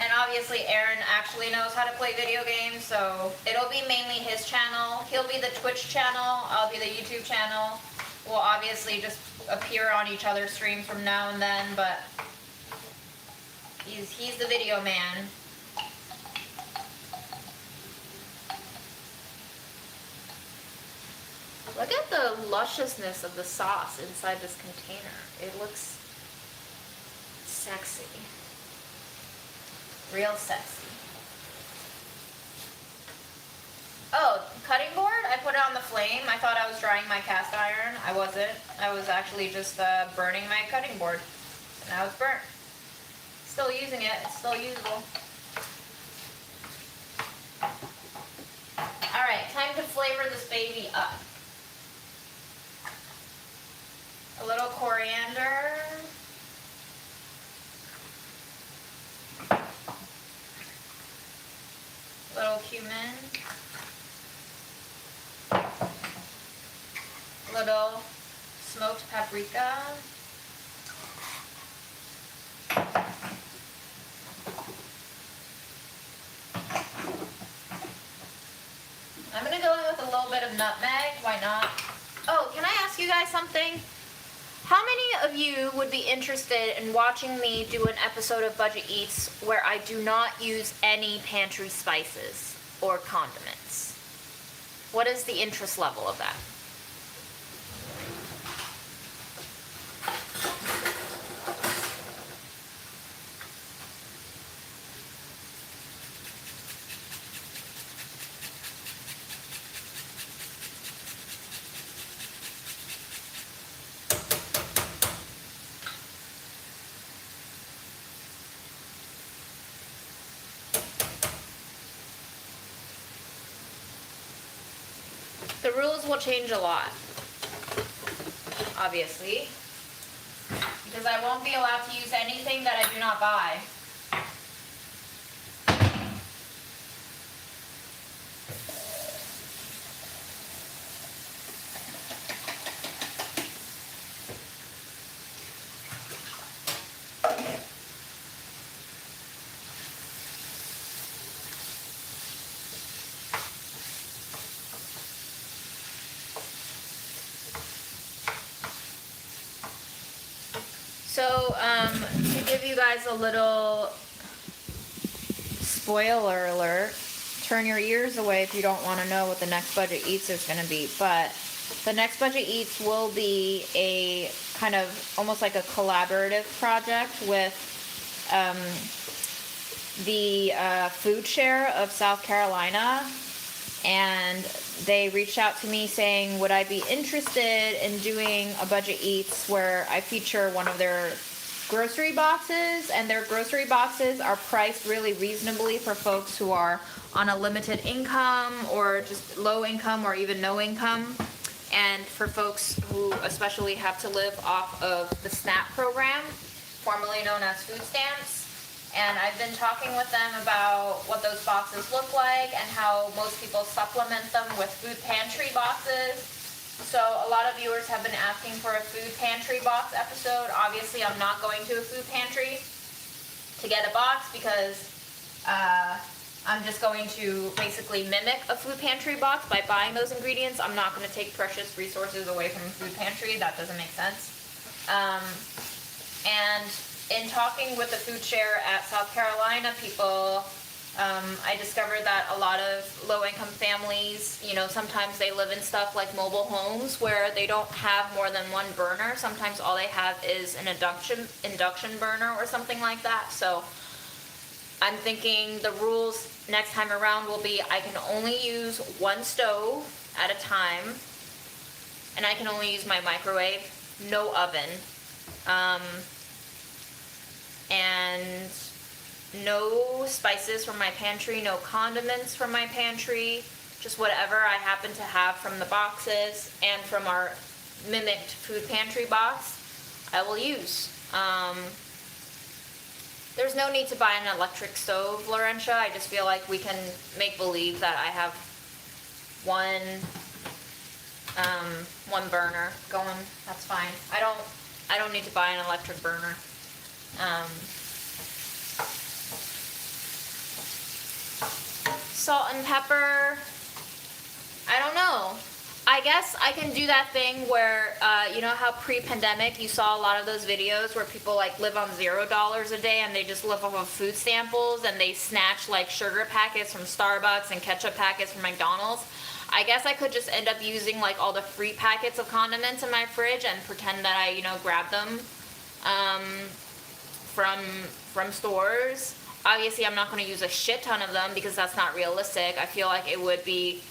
And obviously Aaron actually knows how to play video games, so it'll be mainly his channel. He'll be the Twitch channel, I'll be the YouTube channel. We'll obviously just appear on each other's streams from now and then, but he's the video man. Look at the lusciousness of the sauce inside this container. It looks sexy. Real sexy. Oh, cutting board? I put it on the flame. I thought I was drying my cast iron. I wasn't. I was actually just burning my cutting board. And now it's burnt. Still using it. It's still usable. Alright, time to flavor this baby up. A little coriander. Little cumin. Little smoked paprika. I'm gonna go in with a little bit of nutmeg, why not? Oh, can I ask you guys something? How many of you would be interested in watching me do an episode of Budget Eats where I do not use any pantry spices or condiments? What is the interest level of that? The rules will change a lot, obviously, because I won't be allowed to use anything that I do not buy. So, to give you guys a little spoiler alert, turn your ears away if you don't want to know what the next Budget Eats is going to be, but the next Budget Eats will be a kind of almost like a collaborative project with the food share of South Carolina, and they reached out to me saying, would I be interested in doing a Budget Eats where I feature one of their grocery boxes, and their grocery boxes are priced really reasonably for folks who are on a limited income or just low income or even no income, and for folks who especially have to live off of the SNAP program, formerly known as food stamps. And I've been talking with them about what those boxes look like and how most people supplement them with food pantry boxes. So a lot of viewers have been asking for a food pantry box episode. Obviously, I'm not going to a food pantry to get a box because I'm just going to basically mimic a food pantry box by buying those ingredients. I'm not going to take precious resources away from a food pantry. That doesn't make sense. And in talking with the food share at South Carolina people, I discovered that a lot of low-income families, you know, sometimes they live in stuff like mobile homes where they don't have more than one burner. Sometimes all they have is an induction burner or something like that. So I'm thinking the rules next time around will be I can only use one stove at a time, and I can only use my microwave, no oven. And no spices from my pantry, no condiments from my pantry, just whatever I happen to have from the boxes and from our mimicked food pantry box, I will use. There's no need to buy an electric stove, Laurentia. I just feel like we can make believe that I have one burner going. That's fine. I don't need to buy an electric burner. Salt and pepper, I don't know. I guess I can do that thing where, you know how pre-pandemic you saw a lot of those videos where people like live on $0 a day and they just live off of food samples and they snatch like sugar packets from Starbucks and ketchup packets from McDonald's. I guess I could just end up using like all the free packets of condiments in my fridge and pretend that I, you know, grab them from stores. Obviously, I'm not going to use a shit ton of them because that's not realistic. I feel like it would be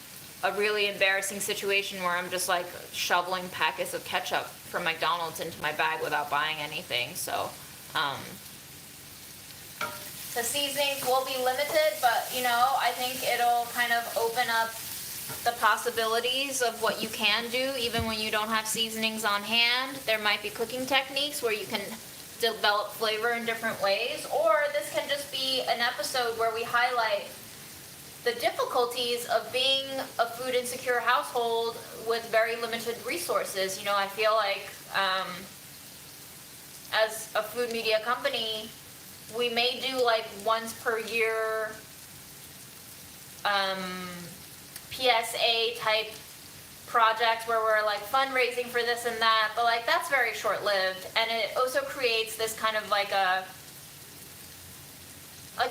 a really embarrassing situation where I'm just like shoveling packets of ketchup from McDonald's into my bag without buying anything. So, the seasonings will be limited, but you know, I think it'll kind of open up the possibilities of what you can do even when you don't have seasonings on hand. There might be cooking techniques where you can develop flavor in different ways, or this can just be an episode where we highlight the difficulties of being a food insecure household with very limited resources. You know, I feel like as a food media company, we may do like once per year PSA type projects where we're like fundraising for this and that, but like that's very short-lived, and it also creates this kind of like a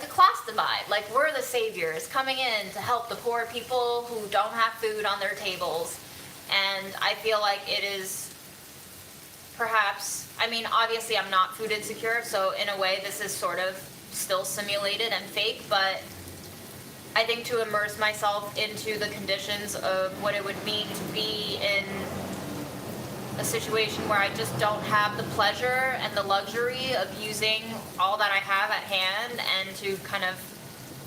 class divide. Like we're the saviors coming in to help the poor people who don't have food on their tables, and I feel like it is perhaps, I mean, obviously I'm not food insecure, so in a way this is sort of still simulated and fake, but I think to immerse myself into the conditions of what it would mean to be in a situation where I just don't have the pleasure and the luxury of using all that I have at hand, and to kind of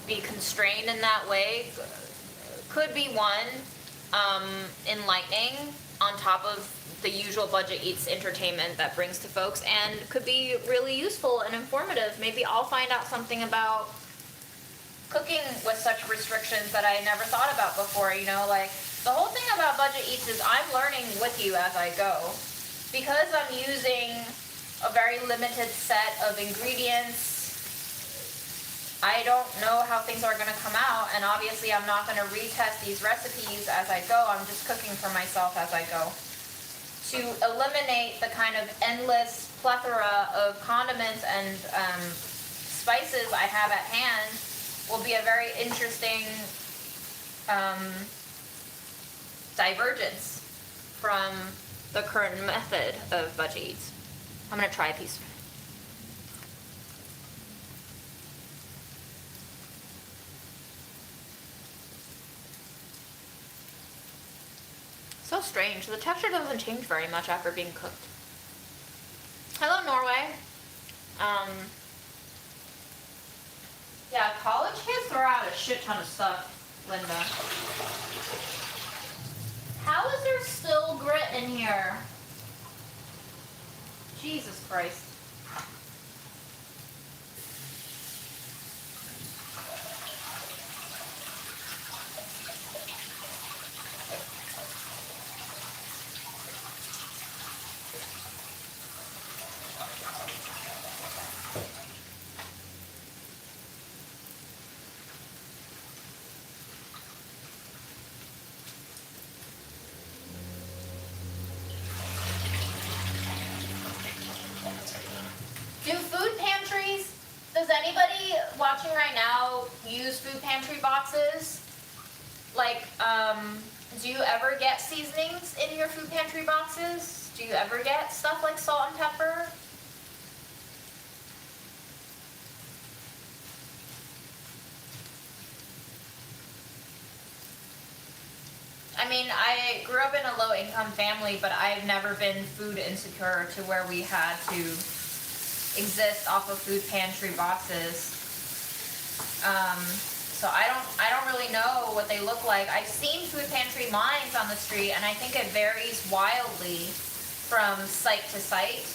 be constrained in that way could be one, enlightening on top of the usual Budget Eats entertainment that brings to folks, and could be really useful and informative. Maybe I'll find out something about cooking with such restrictions that I never thought about before, you know, like the whole thing about Budget Eats is I'm learning with you as I go. Because I'm using a very limited set of ingredients, I don't know how things are going to come out, and obviously I'm not going to retest these recipes as I go. I'm just cooking for myself as I go. To eliminate the kind of endless plethora of condiments and spices I have at hand will be a very interesting divergence from the current method of Budget Eats. I'm going to try a piece. So strange. The texture doesn't change very much after being cooked. Hello, Norway. Yeah, college kids throw out a shit ton of stuff, Linda. How is there still grit in here? Jesus Christ. Do food pantries, does anybody watching right now use food pantry boxes? Like, do you ever get seasonings in your food pantry boxes? Do you ever get stuff like salt and pepper? I mean, I grew up in a low-income family, but I've never been food insecure to where we had to exist off of food pantry boxes. So I don't really know what they look like. I've seen food pantry lines on the street, and I think it varies wildly from site to site.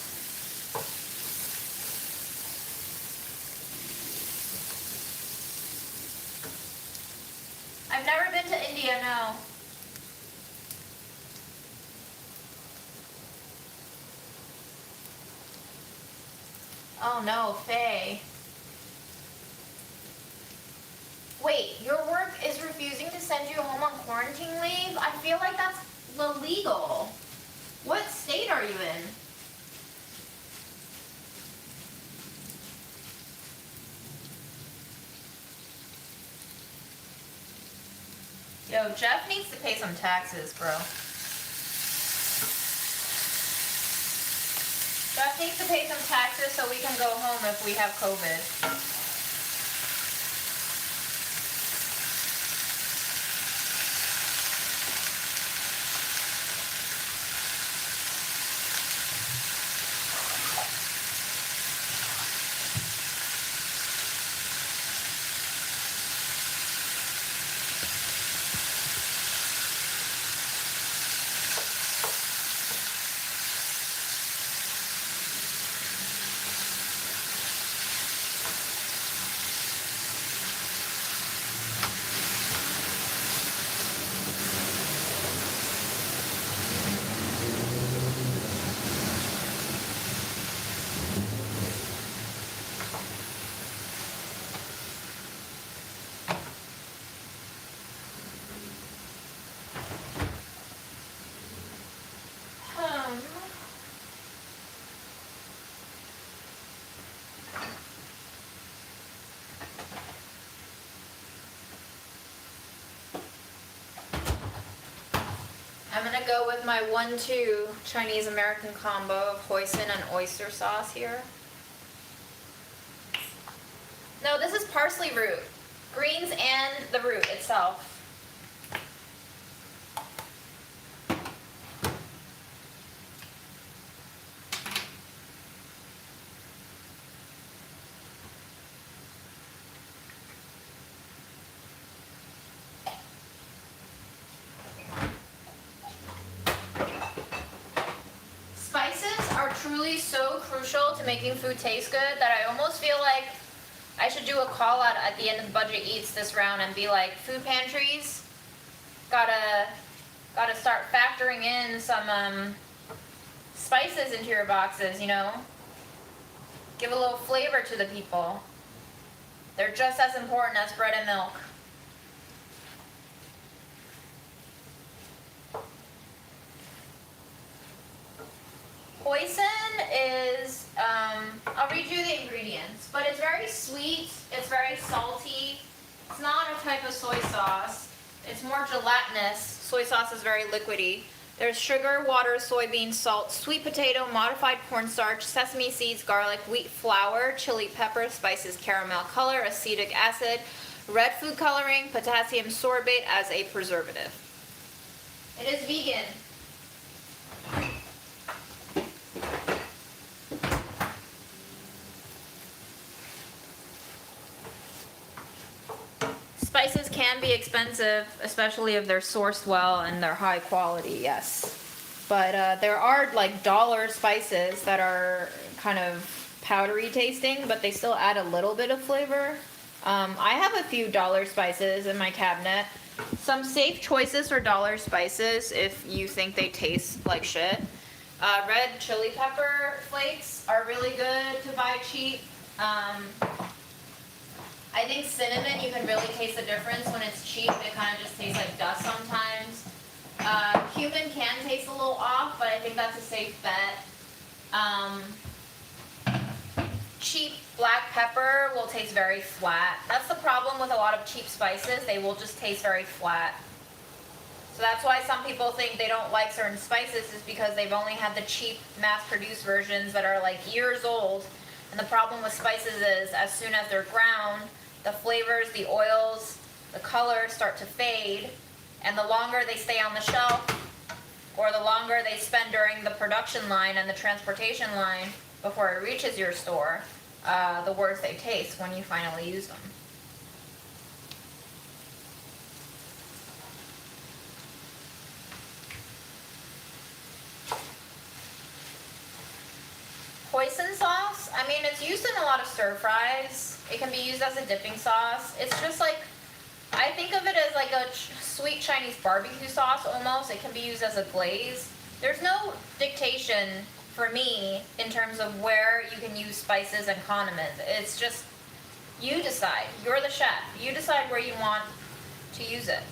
I've never been to India, no. Oh no, Faye. Wait, your work is refusing to send you home on quarantine leave? I feel like that's illegal. What state are you in? Yo, Jeff needs to pay some taxes, bro. Jeff needs to pay some taxes so we can go home if we have COVID. I'm gonna go with my 1-2 Chinese American combo of hoisin and oyster sauce here. No, this is parsley root. Greens and the root itself. Truly so crucial to making food taste good that I almost feel like I should do a call out at the end of Budget Eats this round and be like, food pantries, gotta start factoring in some spices into your boxes, you know? Give a little flavor to the people. They're just as important as bread and milk. Hoisin is, I'll read you the ingredients, but it's very sweet, it's very salty. It's not a type of soy sauce. It's more gelatinous. Soy sauce is very liquidy. There's sugar, water, soybean, salt, sweet potato, modified cornstarch, sesame seeds, garlic, wheat flour, chili pepper, spices, caramel color, acetic acid, red food coloring, potassium sorbate as a preservative. It is vegan. spices can be expensive, especially if they're sourced well and they're high quality, yes. But there are like dollar spices that are kind of powdery tasting, but they still add a little bit of flavor. I have a few dollar spices in my cabinet. Some safe choices for dollar spices if you think they taste like shit. Red chili pepper flakes are really good to buy cheap. I think cinnamon, you can really taste the difference when it's cheap. It kind of just tastes like dust sometimes. Cumin can taste a little off, but I think that's a safe bet. Cheap black pepper will taste very flat. That's the problem with a lot of cheap spices. They will just taste very flat. So that's why some people think they don't like certain spices, is because they've only had the cheap mass-produced versions that are like years old. And the problem with spices is as soon as they're ground, the flavors, the oils, the colors start to fade. And the longer they stay on the shelf, or the longer they spend during the production line and the transportation line before it reaches your store, the worse they taste when you finally use them. Hoisin sauce, I mean, it's used in a lot of stir fries. It can be used as a dipping sauce. It's just like, I think of it as like a sweet Chinese barbecue sauce almost. It can be used as a glaze. There's no dictation for me in terms of where you can use spices and condiments. It's just, you decide. You're the chef. You decide where you want to use it.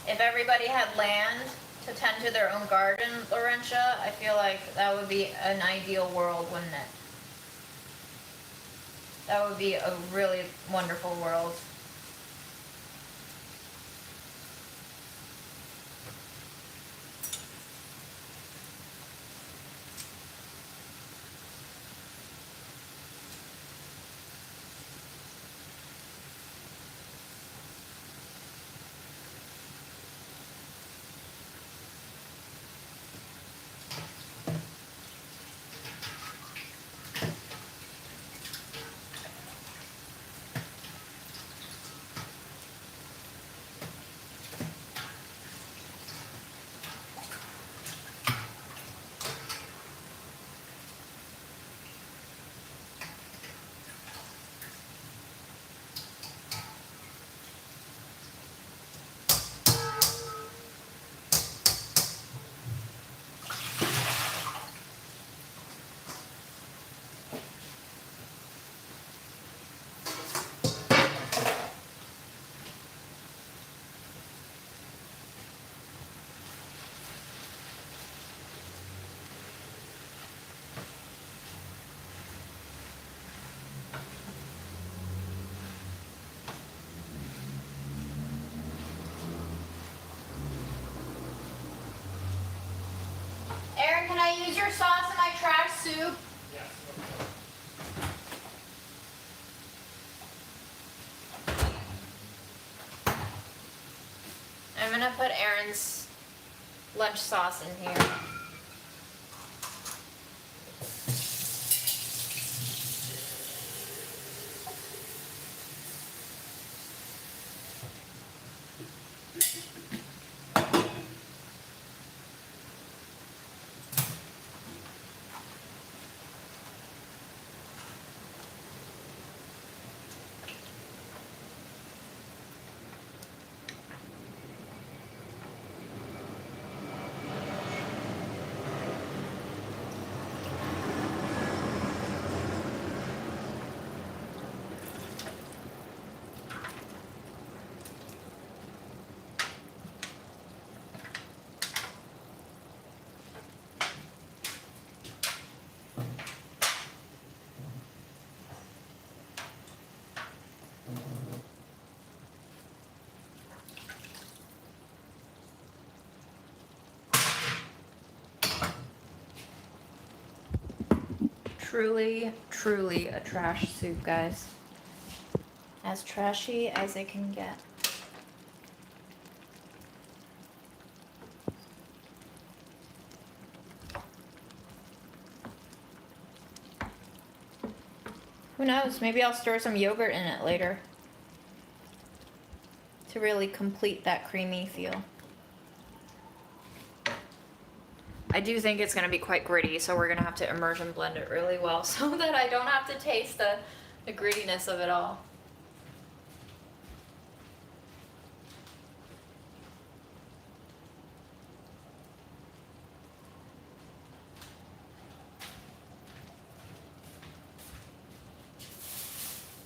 If everybody had land to tend to their own garden, Laurentia, I feel like that would be an ideal world, wouldn't it? That would be a really wonderful world. Aaron, can I use your sauce in my trash soup? Yes. I'm gonna put Aaron's lunch sauce in here. Truly, truly a trash soup, guys. As trashy as it can get. Who knows? Maybe I'll stir some yogurt in it later to really complete that creamy feel. I do think it's going to be quite gritty, so we're going to have to immersion blend it really well so that I don't have to taste the grittiness of it all.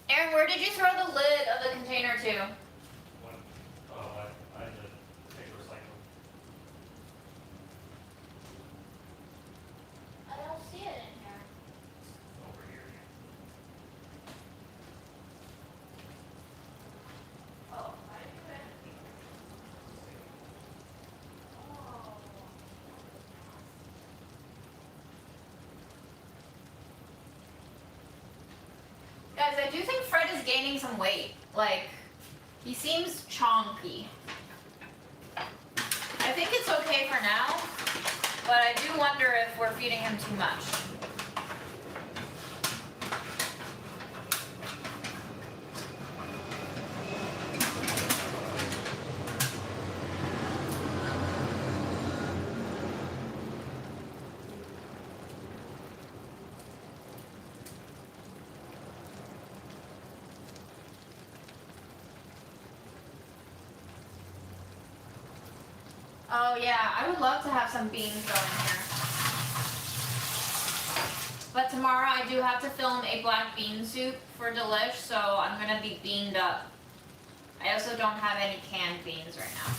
Aaron, where did you throw the lid of the container to? I had to take recycling. I don't see it in here. Over here. Oh, I do it. Oh. Guys, I do think Fred is gaining some weight. Like, he seems chonky. I think it's okay for now, but I do wonder if we're feeding him too much. Oh yeah, I would love to have some beans going here. But tomorrow I do have to film a black bean soup for Delish, so I'm gonna be beaned up. I also don't have any canned beans right now.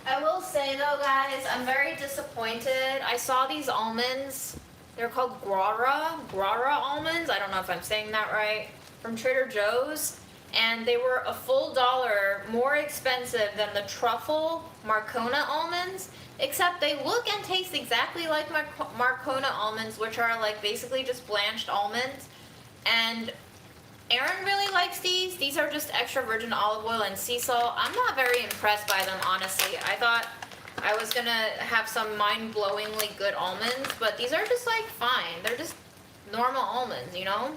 I will say though, guys, I'm very disappointed. I saw these almonds. They're called Guara almonds. I don't know if I'm saying that right. From Trader Joe's. And they were a full $1 more expensive than the truffle Marcona almonds. Except they look and taste exactly like Marcona almonds, which are like basically just blanched almonds. And Aaron really likes these. These are just extra virgin olive oil and sea salt. I'm not very impressed by them, honestly. I thought I was gonna have some mind-blowingly good almonds, but these are just like fine. They're just normal almonds, you know?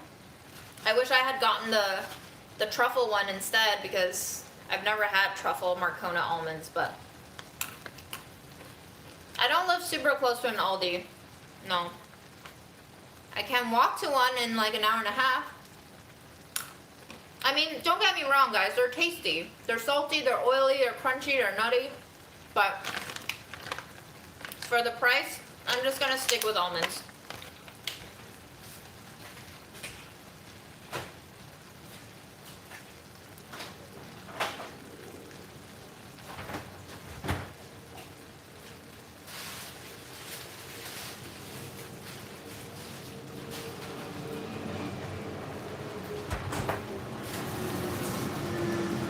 I wish I had gotten the truffle one instead because I've never had truffle Marcona almonds, but I don't live super close to an Aldi. No. I can walk to one in like an hour and a half. I mean, don't get me wrong, guys. They're tasty. They're salty, they're oily, they're crunchy, they're nutty. But for the price, I'm just gonna stick with almonds.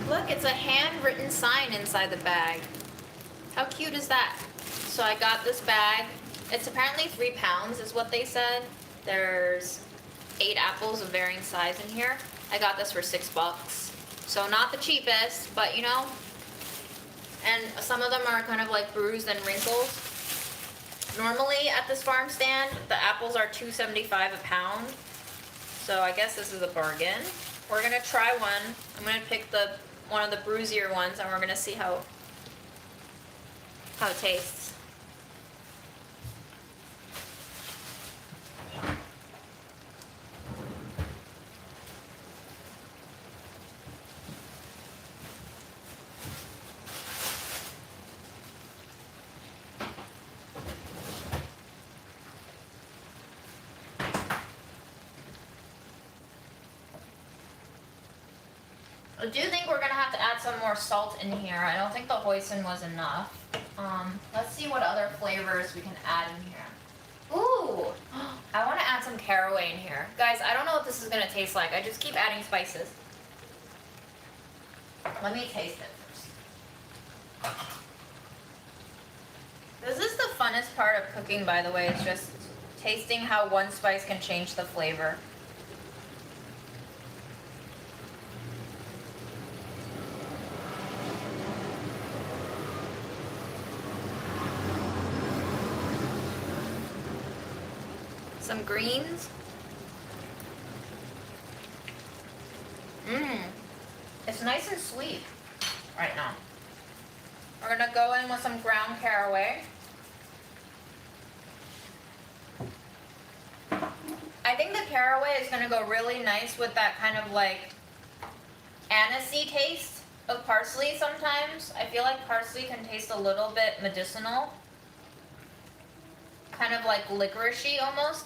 Look, it's a handwritten sign inside the bag. How cute is that? So I got this bag. It's apparently 3 pounds is what they said. There's 8 apples of varying size in here. I got this for $6. So not the cheapest, but you know. And some of them are kind of like bruised and wrinkled. Normally at this farm stand, the apples are $2.75 a pound. So I guess this is a bargain. We're gonna try one. I'm gonna pick one of the bruisier ones and we're gonna see how it tastes. I do think we're gonna have to add some more salt in here. I don't think the hoisin was enough. Let's see what other flavors we can add in here. Ooh, I want to add some caraway in here. Guys, I don't know what this is gonna taste like. I just keep adding spices. Let me taste it first. This is the funnest part of cooking, by the way. It's just tasting how one spice can change the flavor. Some greens. It's nice and sweet right now. We're gonna go in with some ground caraway. I think the caraway is gonna go really nice with that kind of like anisey taste of parsley sometimes. I feel like parsley can taste a little bit medicinal. Kind of like licoricey almost.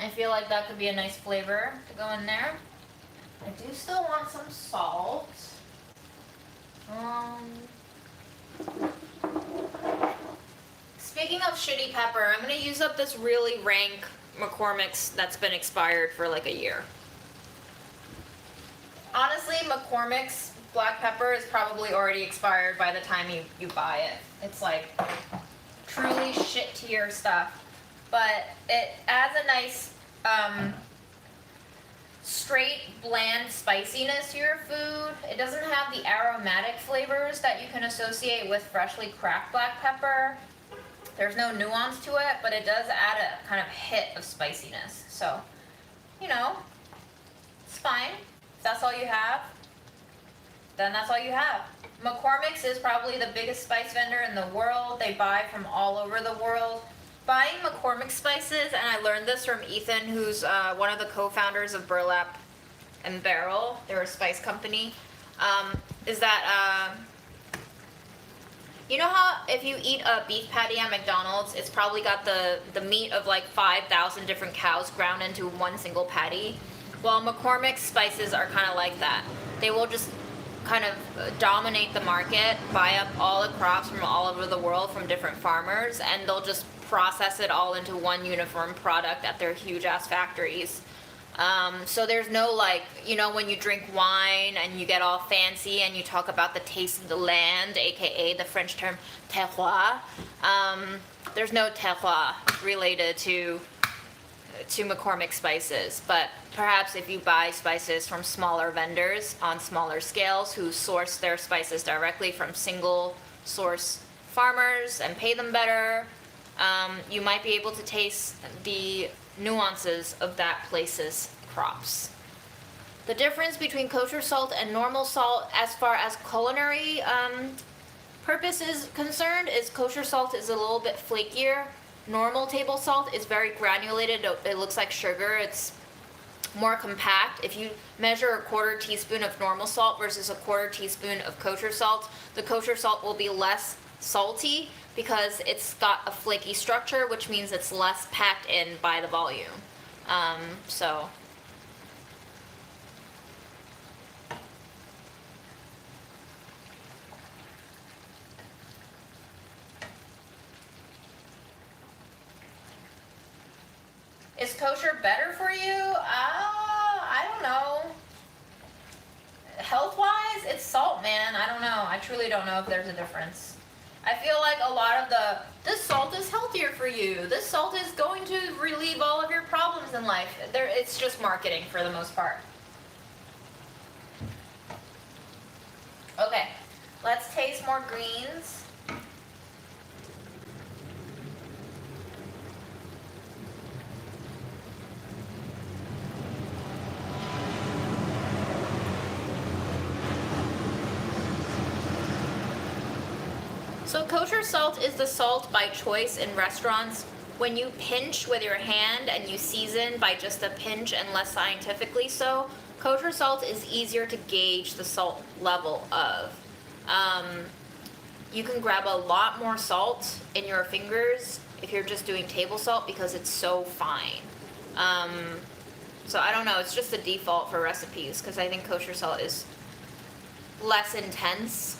I feel like that could be a nice flavor to go in there. I do still want some salt. Speaking of shitty pepper, I'm gonna use up this really rank McCormick's that's been expired for like a year. Honestly, McCormick's black pepper is probably already expired by the time you buy it. It's like truly shit tier stuff. But it adds a nice straight bland spiciness to your food. It doesn't have the aromatic flavors that you can associate with freshly cracked black pepper. There's no nuance to it, but it does add a kind of hit of spiciness. So, you know, it's fine. If that's all you have, then that's all you have. McCormick's is probably the biggest spice vendor in the world. They buy from all over the world. Buying McCormick spices, and I learned this from Ethan, who's one of the co-founders of Burlap and Barrel, they're a spice company, is that, you know how if you eat a beef patty at McDonald's, it's probably got the meat of like 5,000 different cows ground into one single patty? Well, McCormick's spices are kind of like that. They will just kind of dominate the market, buy up all the crops from all over the world from different farmers, and they'll just process it all into one uniform product at their huge ass factories. So there's no like, you know, when you drink wine and you get all fancy and you talk about the taste of the land, aka the French term terroir, there's no terroir related to McCormick spices. But perhaps if you buy spices from smaller vendors on smaller scales who source their spices directly from single source farmers and pay them better, you might be able to taste the nuances of that place's crops. The difference between kosher salt and normal salt as far as culinary purpose is concerned is kosher salt is a little bit flakier. Normal table salt is very granulated. It looks like sugar. It's more compact. If you measure a quarter teaspoon of normal salt versus a quarter teaspoon of kosher salt, the kosher salt will be less salty because it's got a flaky structure, which means it's less packed in by the volume. So is kosher better for you? I don't know. Health-wise, it's salt, man. I don't know. I truly don't know if there's a difference. I feel like a lot of this salt is healthier for you. This salt is going to relieve all of your problems in life. It's just marketing for the most part. Okay, let's taste more greens. So kosher salt is the salt by choice in restaurants. When you pinch with your hand and you season by just a pinch and less scientifically so, kosher salt is easier to gauge the salt level of. You can grab a lot more salt in your fingers if you're just doing table salt because it's so fine. So I don't know, it's just the default for recipes because I think kosher salt is less intense.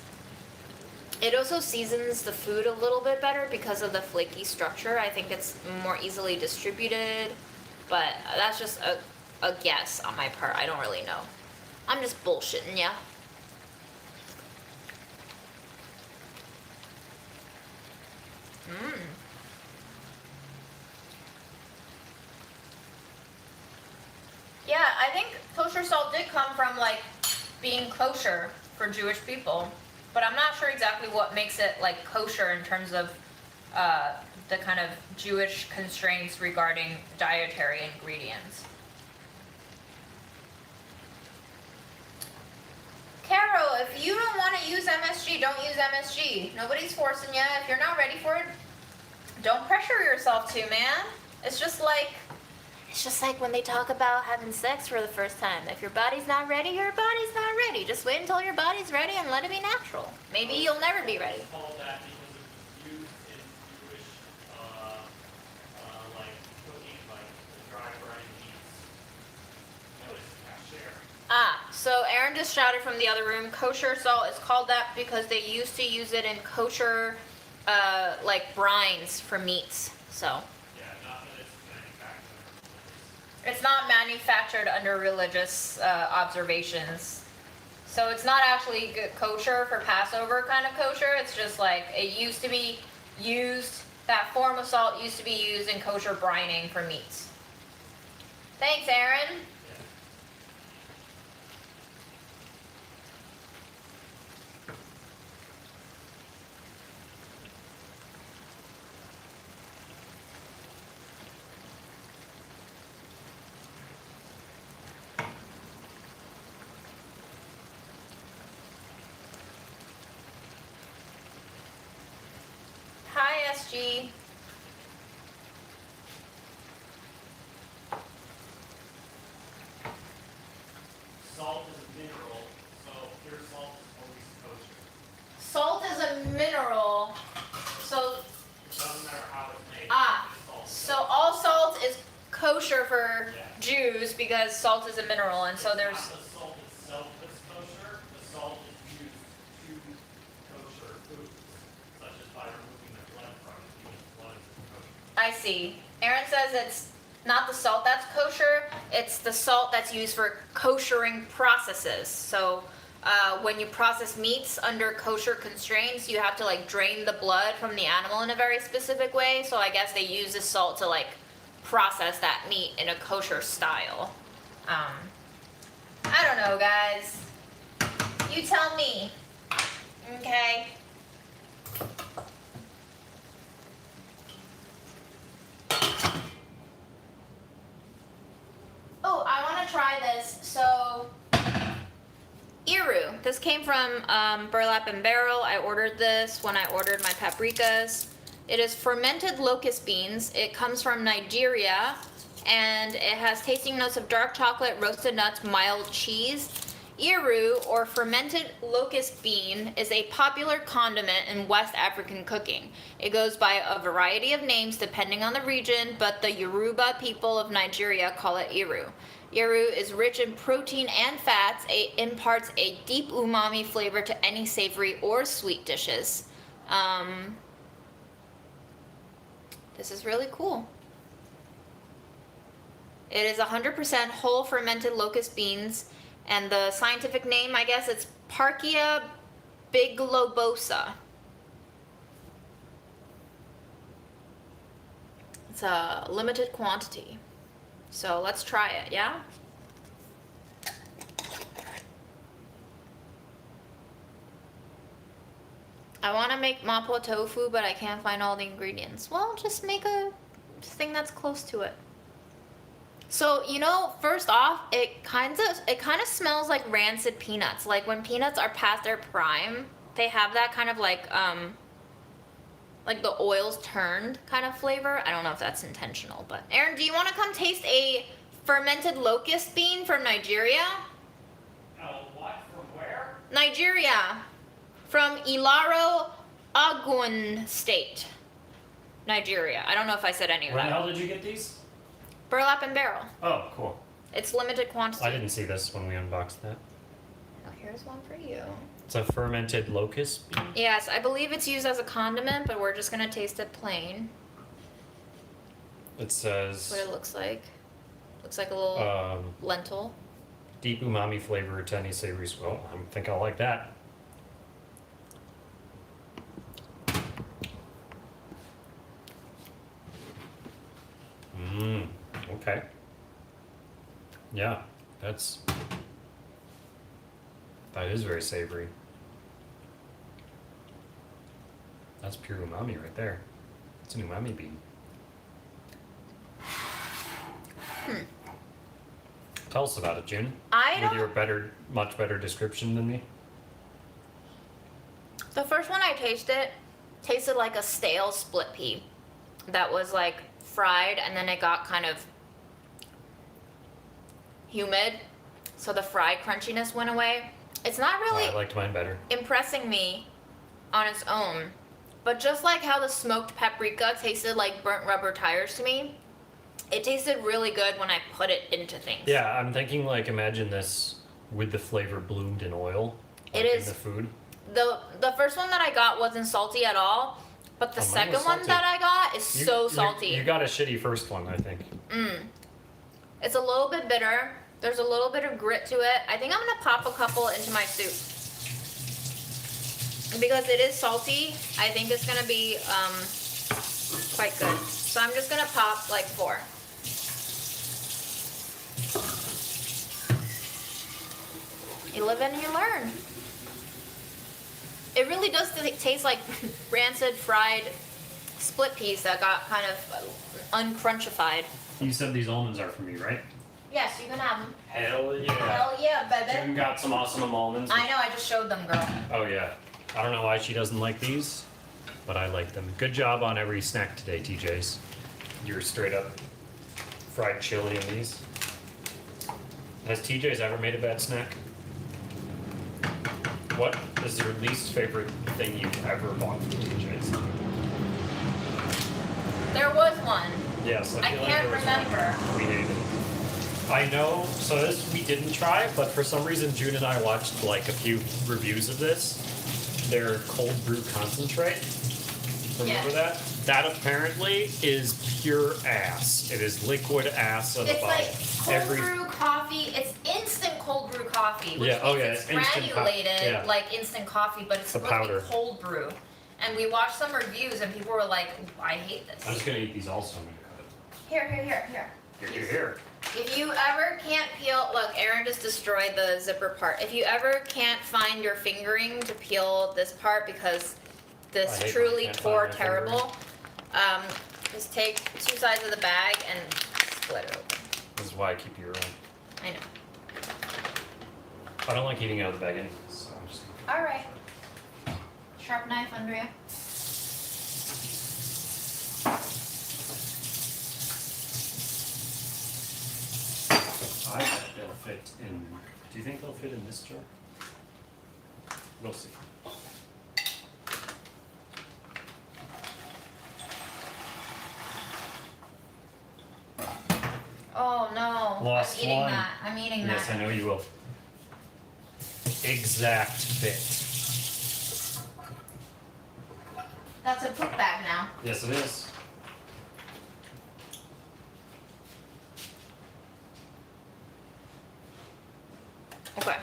It also seasons the food a little bit better because of the flaky structure. I think it's more easily distributed, but that's just a guess on my part. I don't really know. I'm just bullshitting, yeah. Yeah, I think kosher salt did come from like being kosher for Jewish people, but I'm not sure exactly what makes it like kosher in terms of the kind of Jewish constraints regarding dietary ingredients. Carol, if you don't want to use MSG, don't use MSG. Nobody's forcing you. If you're not ready for it, don't pressure yourself to, man. It's just like when they talk about having sex for the first time. If your body's not ready, your body's not ready. Just wait until your body's ready and let it be natural. Maybe you'll never be ready. Call that because it was used in Jewish, like cooking, like the dry brine meats. That was kasher. Ah, so Aaron just shouted from the other room, kosher salt is called that because they used to use it in kosher, like brines for meats, so. Yeah, not that it's manufactured. It's not manufactured under religious observations. So it's not actually kosher for Passover kind of kosher, it's just like, it used to be used, that form of salt used to be used in kosher brining for meats. Thanks, Aaron. Hi, SG. Salt is a mineral, so pure salt is always kosher. Salt is a mineral, so It doesn't matter how it's made. It's so salt. all salt is kosher for Yeah. Jews because salt is a mineral, and so It's there's. not the salt itself that's kosher, the salt is used to kosher foods, such as by removing the blood from it, because blood is kosher. I see. Aaron says it's not the salt that's kosher, it's the salt that's used for koshering processes. So when you process meats under kosher constraints, you have to like drain the blood from the animal in a very specific way. So I guess they use this salt to like process that meat in a kosher style. I don't know, guys. You tell me. Okay. Oh, I want to try this. So, Iru. This came from Burlap and Barrel. I ordered this when I ordered my paprikas. It is fermented locust beans. It comes from Nigeria, and it has tasting notes of dark chocolate, roasted nuts, mild cheese. Iru, or fermented locust bean, is a popular condiment in West African cooking. It goes by a variety of names depending on the region, but the Yoruba people of Nigeria call it Iru. Iru is rich in protein and fats. It imparts a deep umami flavor to any savory or sweet dishes. This is really cool. It is 100% whole fermented locust beans, and the scientific name, I guess, it's Parkia biglobosa. It's a limited quantity. So let's try it, yeah? I want to make mapo tofu, but I can't find all the ingredients. Well, just make a thing that's close to it. So, you know, first off, it kind of smells like rancid peanuts. Like when peanuts are past their prime, they have that kind of like the oil's turned kind of flavor. I don't know if that's intentional, but Aaron, do you want to come taste a fermented locust bean from Nigeria? What? From where? Nigeria. From Ilaro, Ogun State. Nigeria. I don't know if I said any of Where the that. hell did you get these? Burlap and Barrel. Oh, cool. It's limited quantity. I didn't see this when we unboxed that. Oh, here Here's one for you. It's a fermented locust bean. Yes, I believe it's used as a condiment, but we're just gonna taste it plain. It That's what says it looks like. Looks like a little lentil. deep umami flavor to any savory swell. I think I'll like that. Okay. Yeah, that is very savory. That's pure umami right there. It's an umami bean. Tell us about it, June. With your much better description than me. The first one I tasted like a stale split pea that was like fried and then it got kind of humid, so the fried crunchiness went away. It's not really I liked mine better. impressing me on its own, but just like how the smoked paprika tasted like burnt rubber tires to me, it tasted really good when I put it into things. Yeah, I'm thinking like imagine this with the flavor bloomed in oil. It is- in the food. The first one that I got wasn't salty at all, but the Oh, mine second was one salty. that I got is so salty. You got a shitty first one, I think. It's a little bit bitter. There's a little bit of grit to it. I think I'm gonna pop a couple into my soup. Because it is salty, I think it's gonna be quite good. So I'm just gonna pop like 4. You live and you learn. It really does taste like rancid fried split peas that got kind of uncrunchified. You said these almonds are for me, right? Yes, you can have them. Hell yeah. Hell yeah, June baby. got some awesome almonds. I know, I just showed them, girl. Oh yeah. I don't know why she doesn't like these, but I like them. Good job on every snack today, TJ's. You're straight up fried chili in these. Has TJ's ever made a bad snack? What is your least favorite thing you've ever bought from TJ's? There was one. Yes, I feel like can't there was remember. one we hated. I know, so this we didn't try, but for some reason June and I watched like a few reviews of this. Their cold brew concentrate. Remember Yeah. that? That apparently is pure ass. It is liquid ass of a It's bottle. like cold brew coffee. It's instant cold brew coffee, which Yeah, oh means yeah, it's instant granulated yeah. like instant coffee, but it's The supposed to powder. be cold brew. And we watched some reviews, and people were like, "I hate this." I'm just gonna eat these also. I'm gonna cut Here. it. Here. If you ever can't peel, look, Aaron just destroyed the zipper part. If you ever can't find your fingering to peel this part because I this hate truly mine. Can't tore find my terrible, just take 2 sides of the bag and split it open. This is why I keep your own. I know. I don't like eating out of the bag anyway, so I'm just All right. Sharp knife, Andrea. I bet they'll fit in. Do you think they'll fit in this jar? We'll see. Oh no. Lost I'm eating one. that. I'm eating Yes, that. I know you will. Exact fit. That's a poop bag now. Yes, it is. Okay.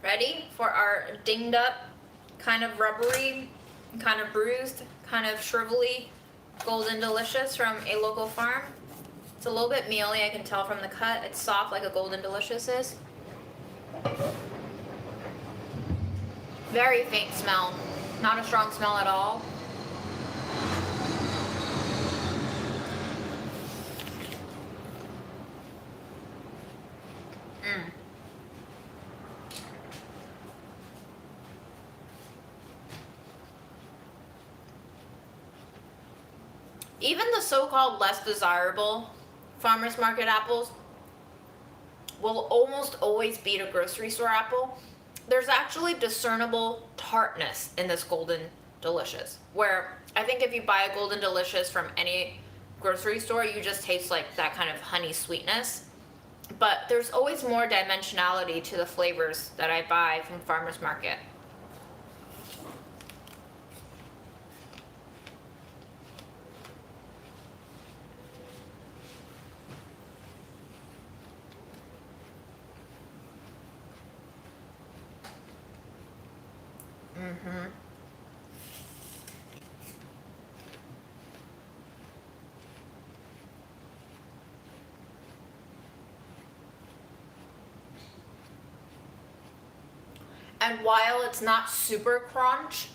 Ready for our dinged up, kind of rubbery, kind of bruised, kind of shrivelly Golden Delicious from a local farm. It's a little bit mealy, I can tell from the cut. It's soft like a Golden Delicious is. Very faint smell. Not a strong smell at all. Even the so-called less desirable farmers market apples will almost always beat a grocery store apple. There's actually discernible tartness in this Golden Delicious, where I think if you buy a Golden Delicious from any grocery store, you just taste like that kind of honey sweetness. But there's always more dimensionality to the flavors that I buy from farmers market. Mm-hmm. And while it's not super crunch,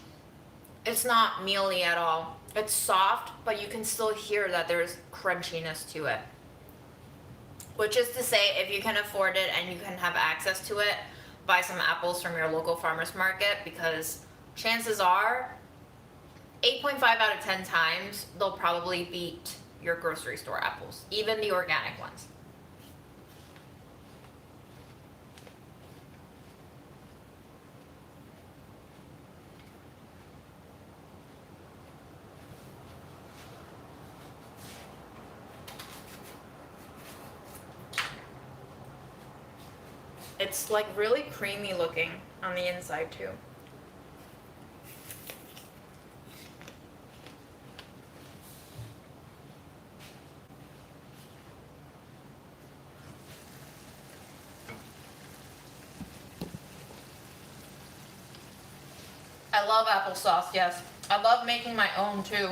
it's not mealy at all. It's soft, but you can still hear that there's crunchiness to it. Which is to say, if you can afford it and you can have access to it, buy some apples from your local farmer's market, because chances are 8.5 out of 10 times they'll probably beat your grocery store apples, even the organic ones. It's like really creamy looking on the inside too. I love applesauce, yes. I love making my own too.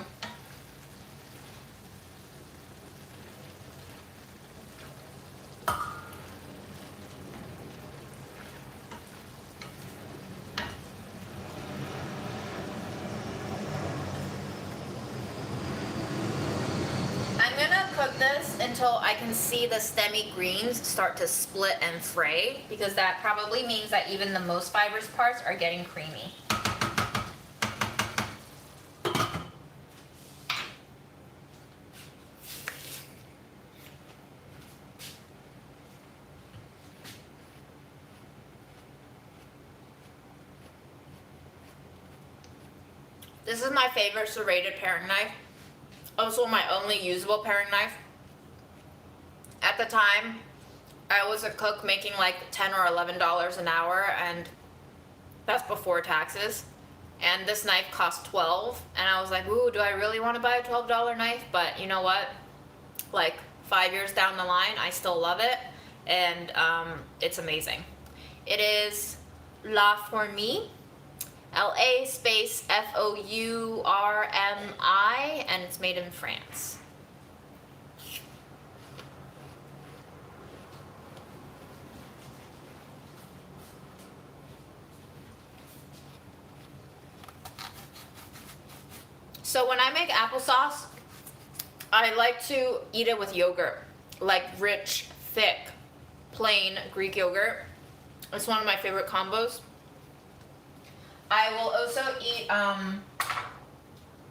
I'm gonna cook this until I can see the stemmy greens start to split and fray, because that probably means that even the most fibrous parts are getting creamy. This is my favorite serrated paring knife. Also my only usable paring knife. At the time, I was a cook making like $10 or $11 an hour, and that's before taxes. And this knife cost $12, and I was like, ooh, do I really want to buy a $12 knife? But you know what? Like 5 years down the line, I still love it, and it's amazing. It is La Fourmi. LA space FOURMI, and it's made in France. So when I make applesauce, I like to eat it with yogurt, like rich, thick, plain Greek yogurt. It's one of my favorite combos. I will also eat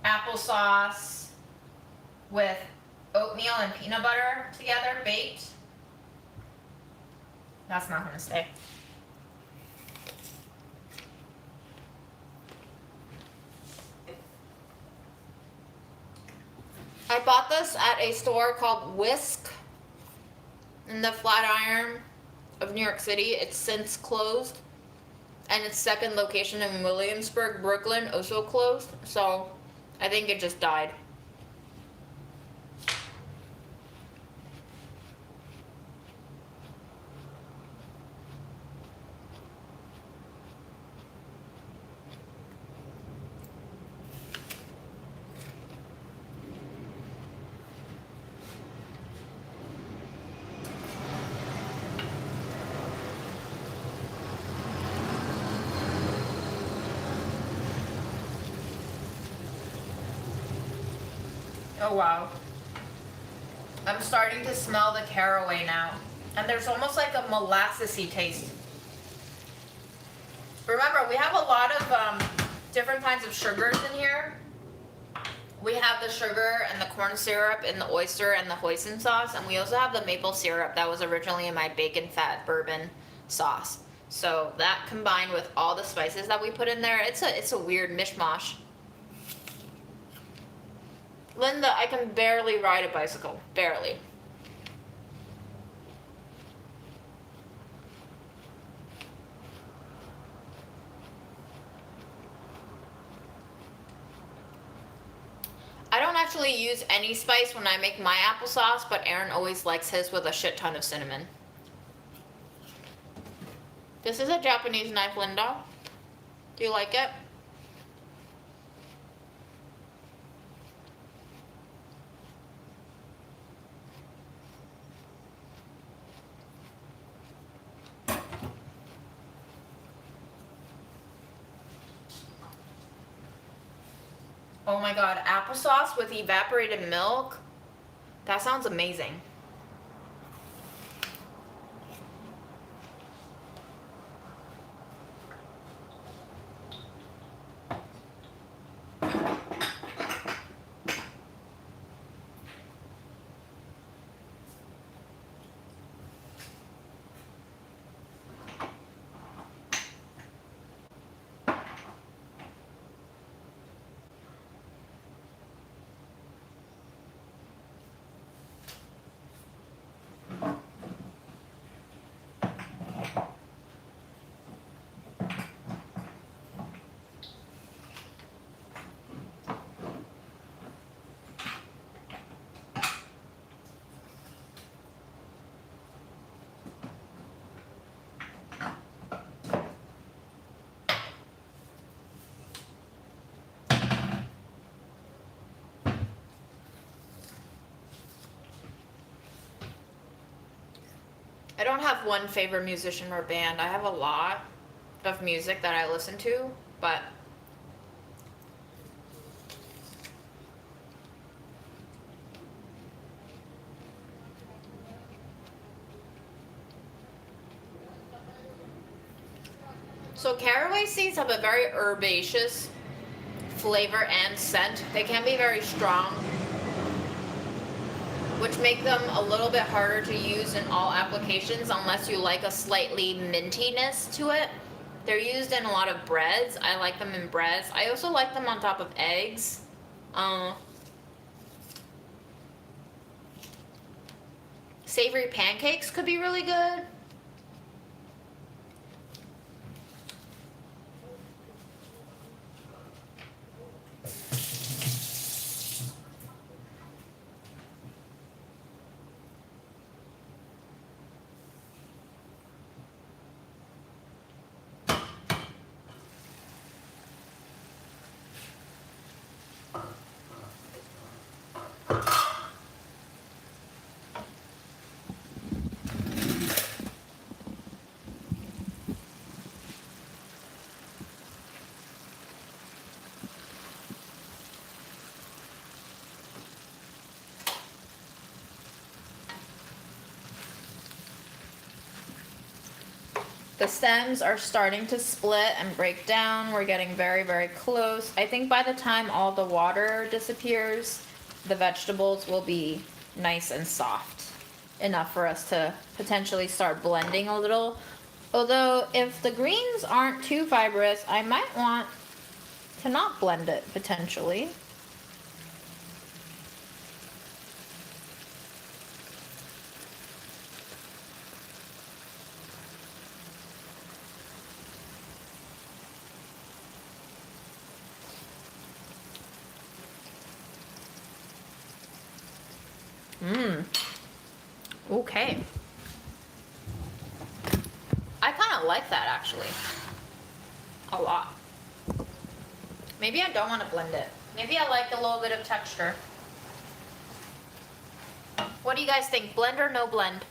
applesauce with oatmeal and peanut butter together, baked. That's not gonna stay. I bought this at a store called Whisk in the Flatiron of New York City. It's since closed. And its second location in Williamsburg, Brooklyn, also closed. So I think it just died. Oh wow. I'm starting to smell the caraway now. And there's almost like a molassesy taste. Remember, we have a lot of different kinds of sugars in here. We have the sugar and the corn syrup and the oyster and the hoisin sauce, and we also have the maple syrup that was originally in my bacon fat bourbon sauce. So that combined with all the spices that we put in there, it's a weird mishmash. Linda, I can barely ride a bicycle. Barely. actually use any spice when I make my applesauce, but Aaron always likes his with a shit ton of cinnamon. This is a Japanese knife, Linda. Do you like it? Oh my god, applesauce with evaporated milk? That sounds amazing. I don't have one favorite musician or band. I have a lot of music that I listen to, but so caraway seeds have a very herbaceous flavor and scent. They can be very strong, which make them a little bit harder to use in all applications unless you like a slightly mintiness to it. They're used in a lot of breads. I like them in breads. I also like them on top of eggs. Savory pancakes could be really good. The stems are starting to split and break down. We're getting very, very close. I think by the time all the water disappears, the vegetables will be nice and soft enough for us to potentially start blending a little. Although if the greens aren't too fibrous, I might want to not blend it potentially. Okay. I kind of like that actually. A lot. Maybe I don't want to blend it. Maybe I like a little bit of texture. What do you guys think? Blend or no blend?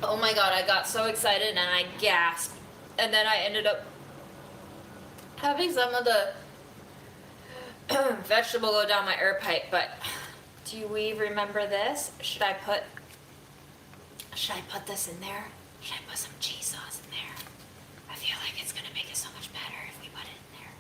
Oh my god, I got so excited and I gasped. And then I ended up having some of the vegetable go down my air pipe. But do we remember this? Should I put this in there? Should I put some cheese sauce in there? I feel like it's gonna make it so much better if we put it in there.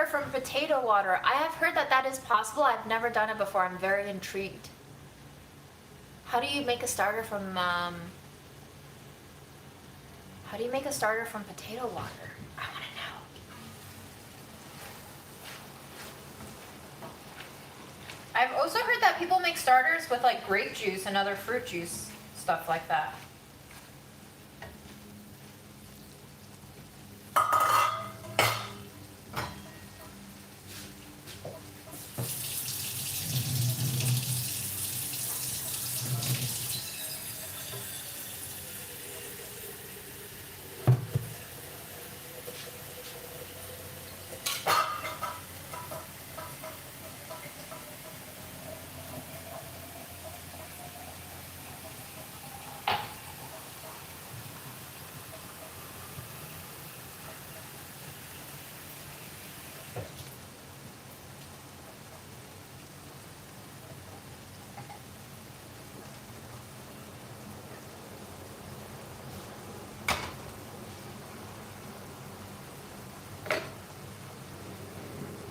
starter from potato water. I have heard that that is possible. I've never done it before. I'm very intrigued. How do you make a starter from how do you make a starter from potato water? I want to know. I've also heard that people make starters with like grape juice and other fruit juice, stuff like that.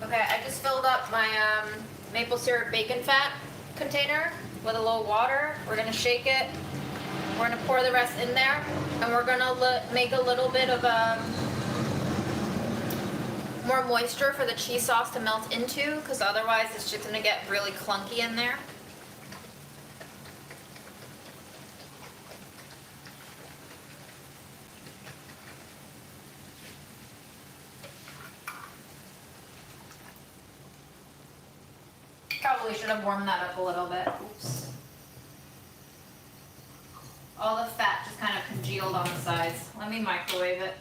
Okay, I just filled up my maple syrup bacon fat container with a little water. We're gonna shake it. We're gonna pour the rest in there, and we're gonna make a little bit of more moisture for the cheese sauce to melt into, because otherwise it's just gonna get really clunky in there. Probably should have warmed that up a little bit. Oops. All the fat just kind of congealed on the sides. Let me microwave it.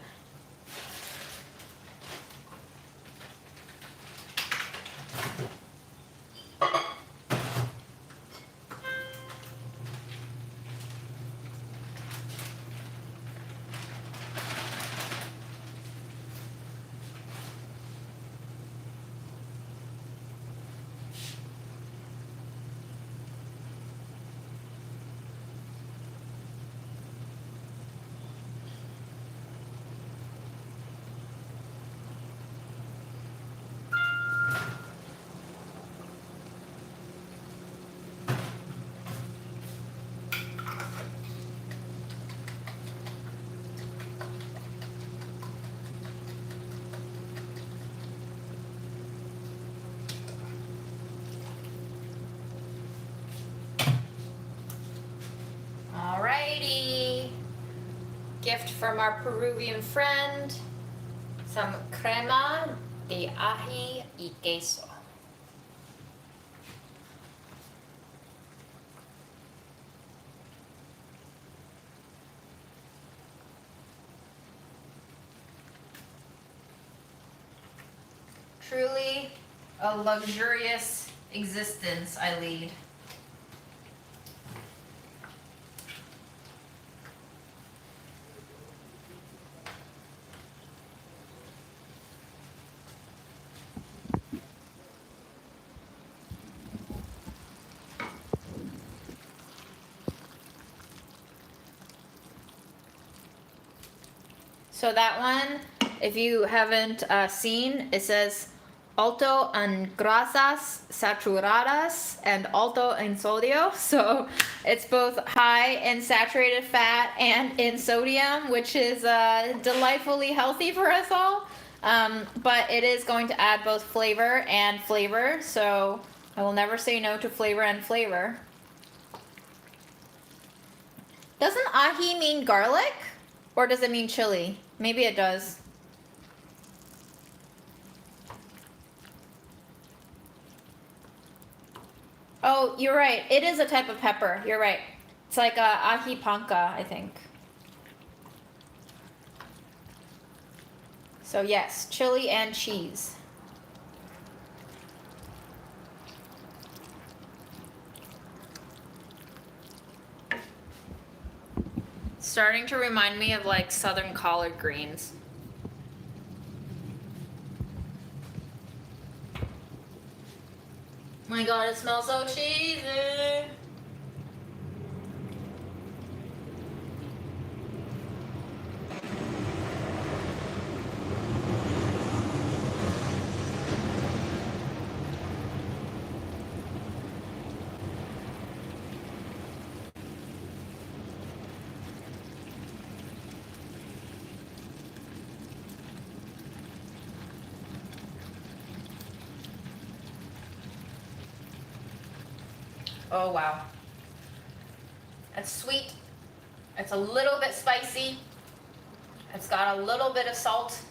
Alrighty. Gift from our Peruvian friend. Some crema de ají y queso. Truly a luxurious existence I lead. So that one, if you haven't seen, it says alto en grasas saturadas and alto en sodio. So it's both high in saturated fat and in sodium, which is delightfully healthy for us all. But it is going to add both flavor and flavor. So I will never say no to flavor and flavor. Doesn't ají mean garlic? Or does it mean chili? Maybe it does. Oh, you're right. It is a type of pepper. You're right. It's like a ají panca, I think. So yes, chili and cheese. Starting to remind me of like southern collard greens. My god, it smells so cheesy. Oh wow. It's sweet. It's a little bit spicy. It's got a little bit of salt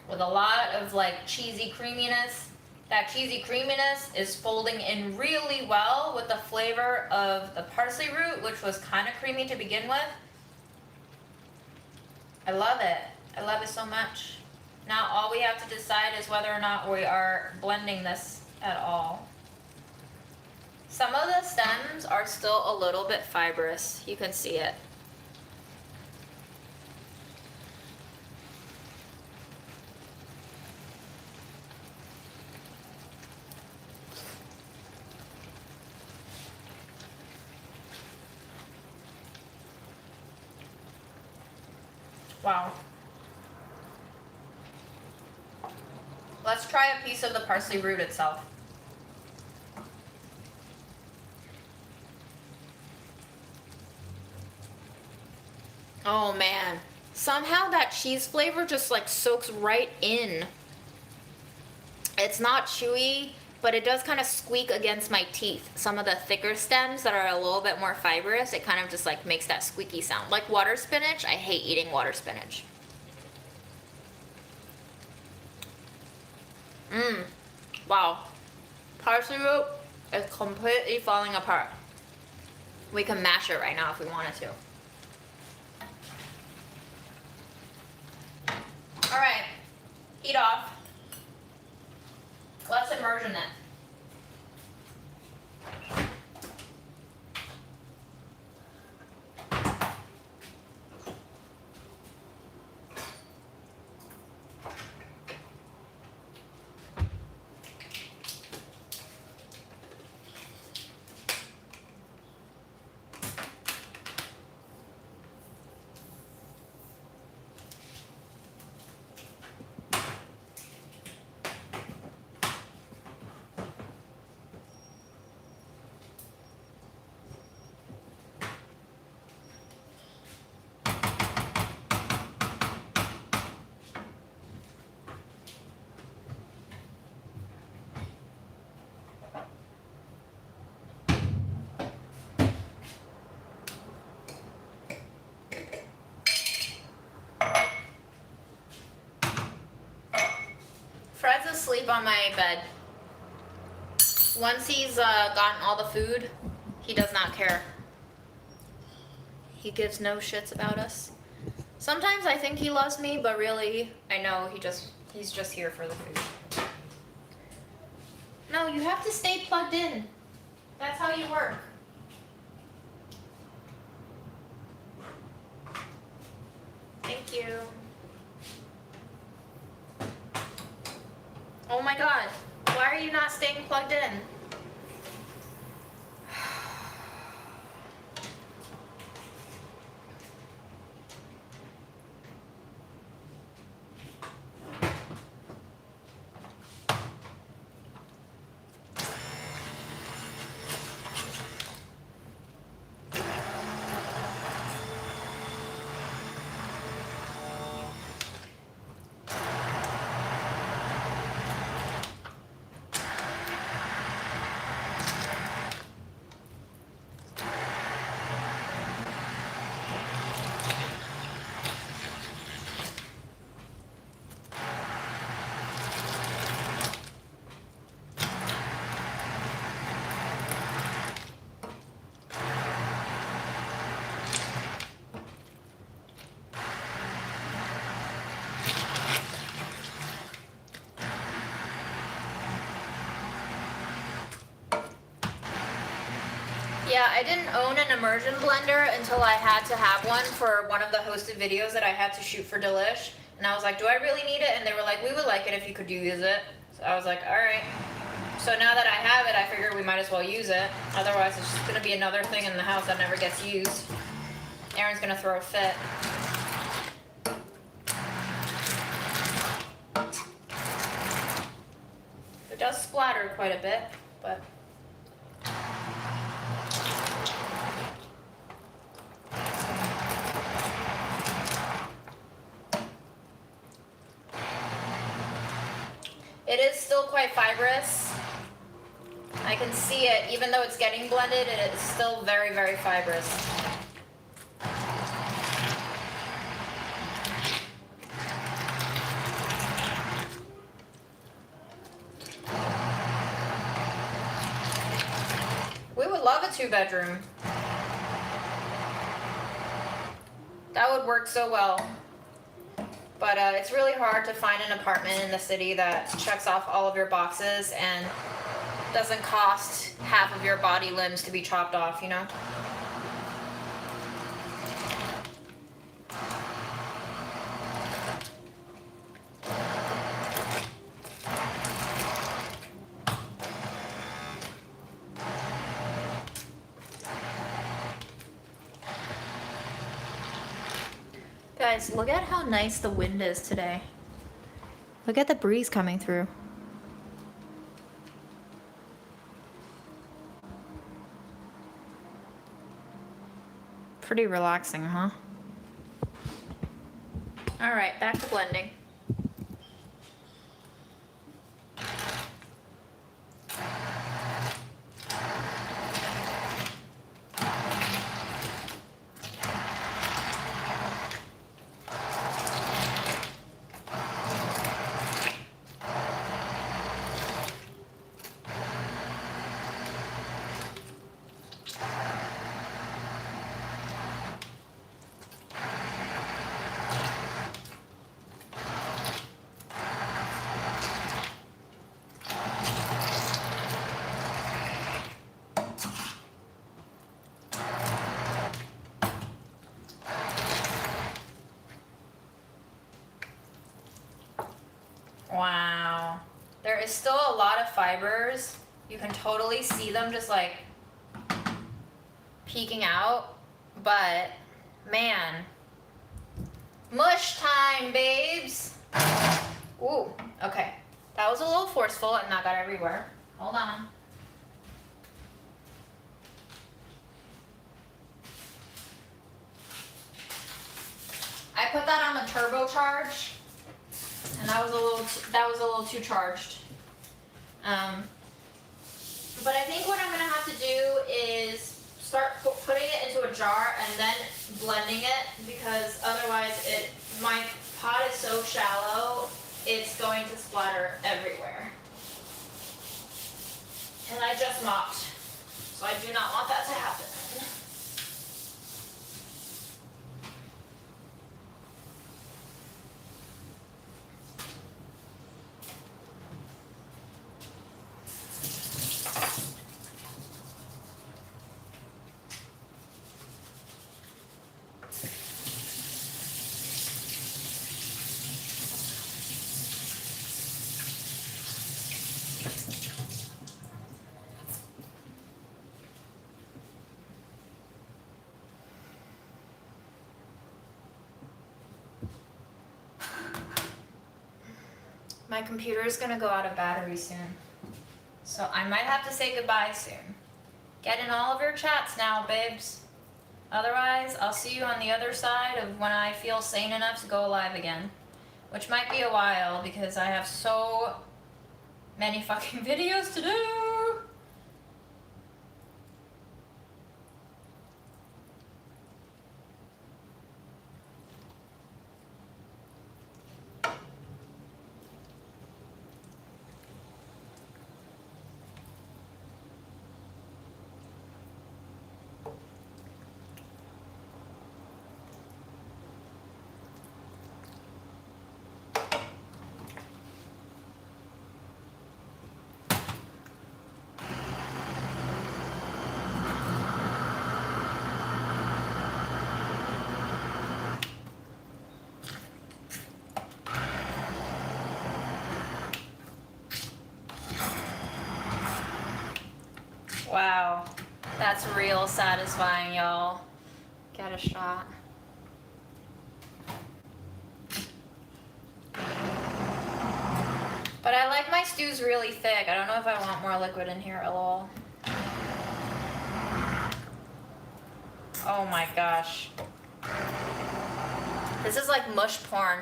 with a lot of like cheesy creaminess. That cheesy creaminess is folding in really well with the flavor of the parsley root, which was kind of creamy to begin with. I love it. I love it so much. Now all we have to decide is whether or not we are blending this at all. Some of the stems are still a little bit fibrous. You can see it. Wow. Let's try a piece of the parsley root itself. Oh man, somehow that cheese flavor just like soaks right in. It's not chewy, but it does kind of squeak against my teeth. Some of the thicker stems that are a little bit more fibrous, it kind of just like makes that squeaky sound. Like water spinach, I hate eating water spinach. Wow. Parsley root is completely falling apart. We can mash it right now if we wanted to. All right, heat off. Let's immersion it. Fred's asleep on my bed. Once he's gotten all the food, he does not care. He gives no shits about us. Sometimes I think he loves me, but really, I know he's just here for the food. No, you have to stay plugged in. That's how you work. Thank you. Oh my god, why are you not staying plugged in? Yeah, I didn't own an immersion blender until I had to have one for one of the hosted videos that I had to shoot for Delish. And I was like, do I really need it? And they were like, we would like it if you could use it. So I was like, all right. So now that I have it, I figure we might as well use it. Otherwise, it's just going to be another thing in the house that never gets used. Aaron's going to throw a fit. It does splatter quite a bit, but... It is still quite fibrous. I can see it, even though it's getting blended, it is still very, very fibrous. We would love a 2-bedroom. That would work so well. But it's really hard to find an apartment in the city that checks off all of your boxes and doesn't cost half of your body limbs to be chopped off, you know? Guys, look at how nice the wind is today. Look at the breeze coming through. Pretty relaxing, huh? All right, back to blending. Wow. There is still a lot of fibers. You can totally see them just like peeking out. But man, mush time, babes. Ooh, okay. That was a little forceful and that got everywhere. Hold on. I put that on the turbocharge. And that was a little too charged. But I think what I'm gonna have to do is start putting it into a jar and then blending it, because otherwise my pot is so shallow, it's going to splatter everywhere. And I just mopped, so I do not want that to happen. My computer is gonna go out of battery soon, so I might have to say goodbye soon. Get in all of your chats now, babes. Otherwise, I'll see you on the other side of when I feel sane enough to go live again, which might be a while because I have so many fucking videos to do. Wow, that's real satisfying, y'all. Get a shot. But I like my stews really thick. I don't know if I want more liquid in here at all. Oh my gosh. This is like mush porn.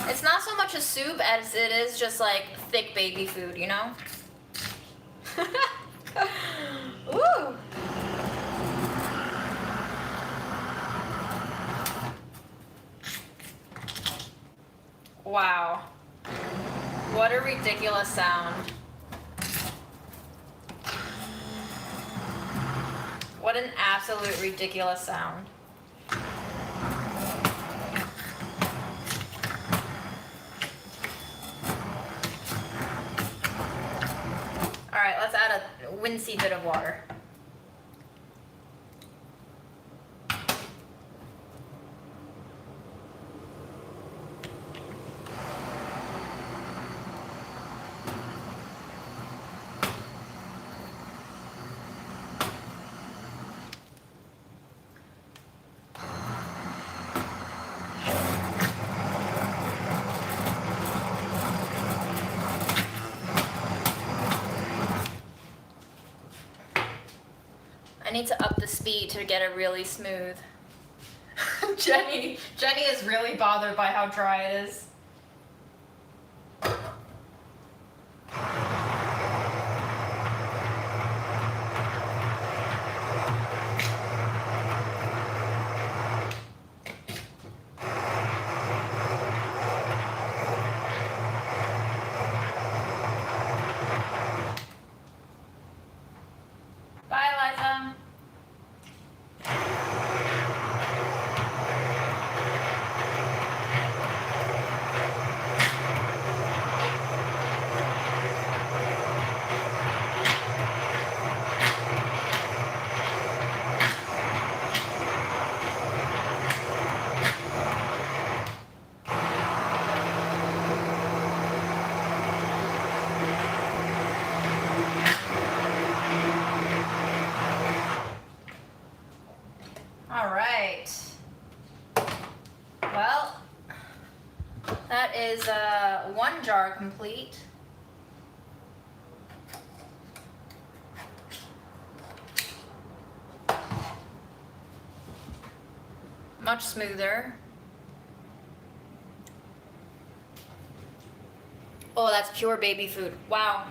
It's It's not so much a soup as it is just like thick baby food, you know? Ooh. Wow. What a ridiculous sound. What an absolute ridiculous sound. Alright, let's add a wincy bit of water. I need to up the speed to get it really smooth. Jenny is really bothered by how dry it is. Bye, Liza. All right. Well, that is one jar complete. Much smoother. Oh, that's pure baby food. Wow.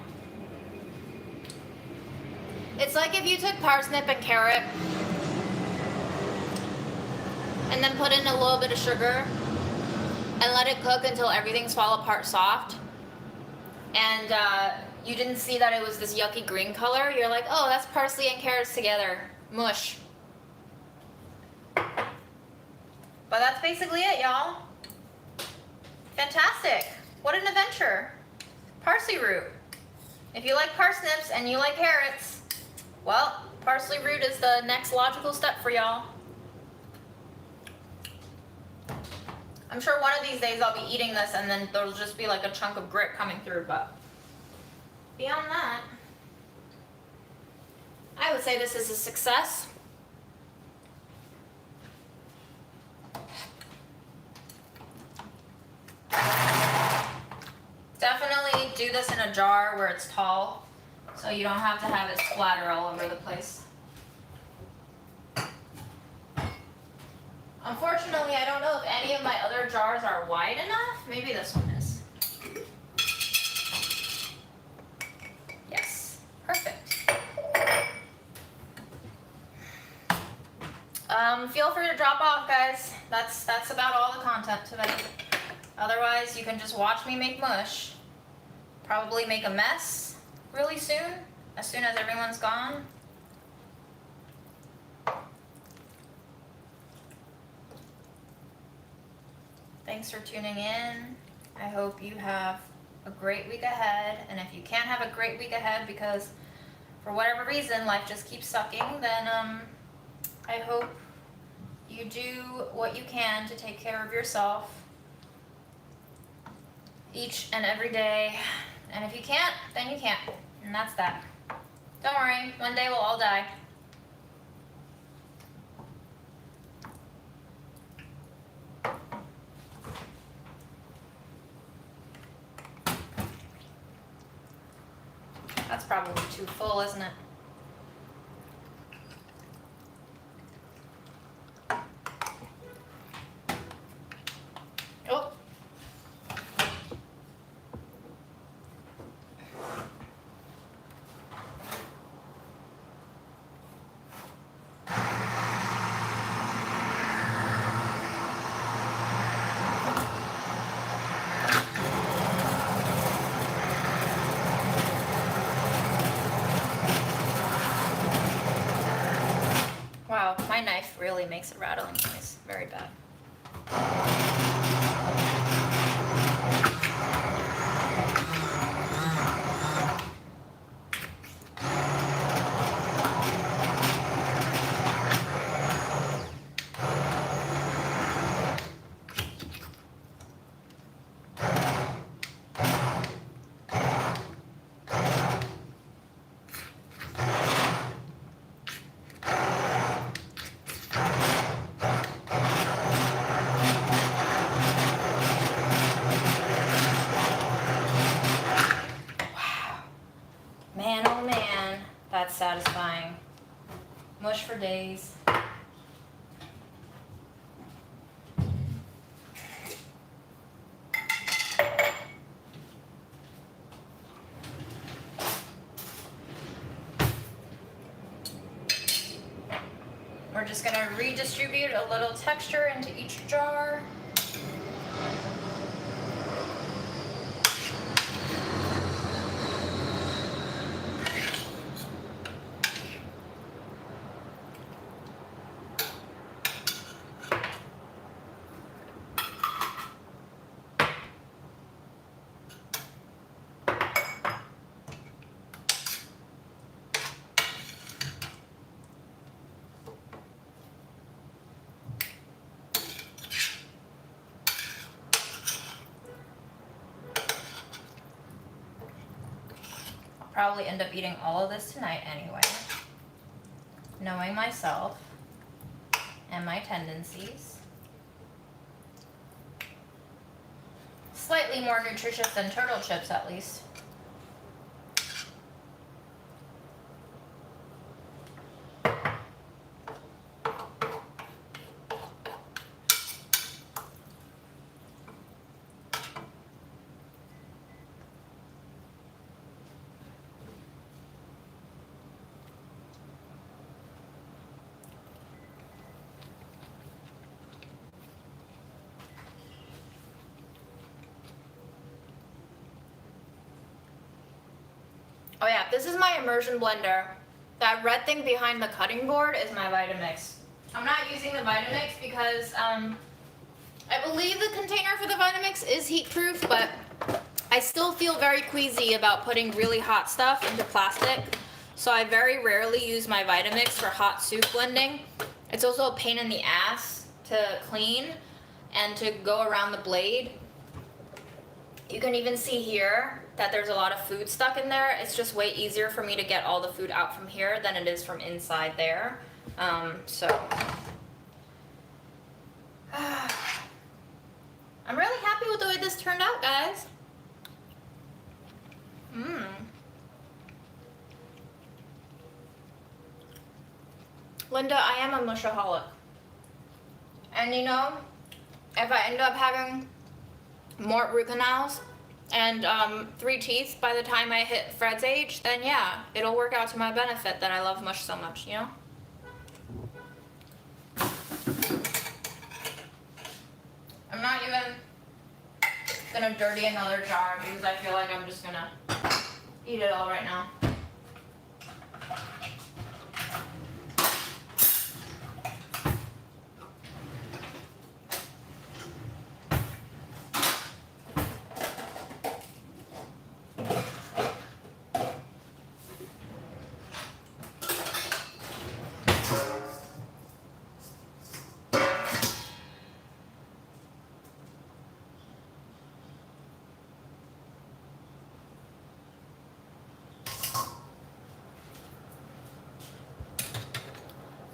It's like if you took parsnip and carrot and then put in a little bit of sugar and let it cook until everything's fall apart soft. And you didn't see that it was this yucky green color. You're like, oh, that's parsley and carrots together. Mush. But that's basically it, y'all. Fantastic. What an adventure. Parsley root. If you like parsnips and you like carrots, well, parsley root is the next logical step for y'all. I'm sure one of these days I'll be eating this and then there'll just be like a chunk of grit coming through, but beyond that, I would say this is a success. Definitely do this in a jar where it's tall, so you don't have to have it splatter all over the place. Unfortunately, I don't know if any of my other jars are wide enough. Maybe this one is. Yes, perfect. Feel free to drop off, guys. That's about all the content today. Otherwise, you can just watch me make mush. Probably make a mess really soon as everyone's gone. Thanks for tuning in. I hope you have a great week ahead. And if you can't have a great week ahead because for whatever reason life just keeps sucking, then I hope you do what you can to take care of yourself each and every day. And if you can't, then you can't. And that's that. Don't worry, one day we'll all die. That's probably too full, isn't it? Oh. really makes a rattling noise. Very bad. Man, oh man, that's satisfying. Mush for days. We're just gonna redistribute a little texture into each jar. Probably end up eating all of this tonight anyway, knowing myself and my tendencies. Slightly more nutritious than turtle chips, at least. Oh yeah, this is my immersion blender. That red thing behind the cutting board is my Vitamix. I'm not using the Vitamix because I believe the container for the Vitamix is heat proof, but I still feel very queasy about putting really hot stuff into plastic. So I very rarely use my Vitamix for hot soup blending. It's also a pain in the ass to clean and to go around the blade. You can even see here that there's a lot of food stuck in there. It's just way easier for me to get all the food out from here than it is from inside there. I'm really happy with the way this turned out, guys. Linda, I am a mushaholic. And you know, if I end up having more root canals and 3 teeth by the time I hit Fred's age, then yeah, it'll work out to my benefit that I love mush so much, you know? I'm not even gonna dirty another jar because I feel like I'm just gonna eat it all right now.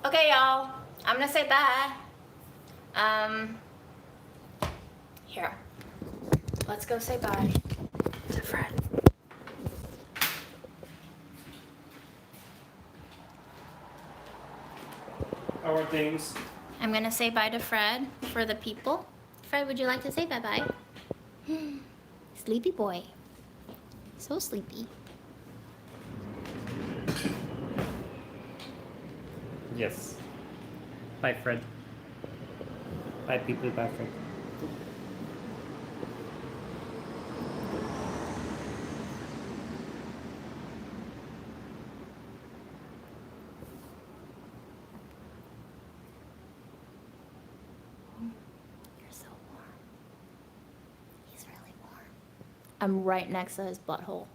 Okay, y'all, I'm gonna say bye. Here, let's go say bye to Fred. How are things? I'm gonna say bye to Fred for the people. Fred, would you like to say bye-bye? Sleepy boy. So sleepy. Yes. Bye, Fred. Bye, people. Bye, Fred. I'm right next to his butthole.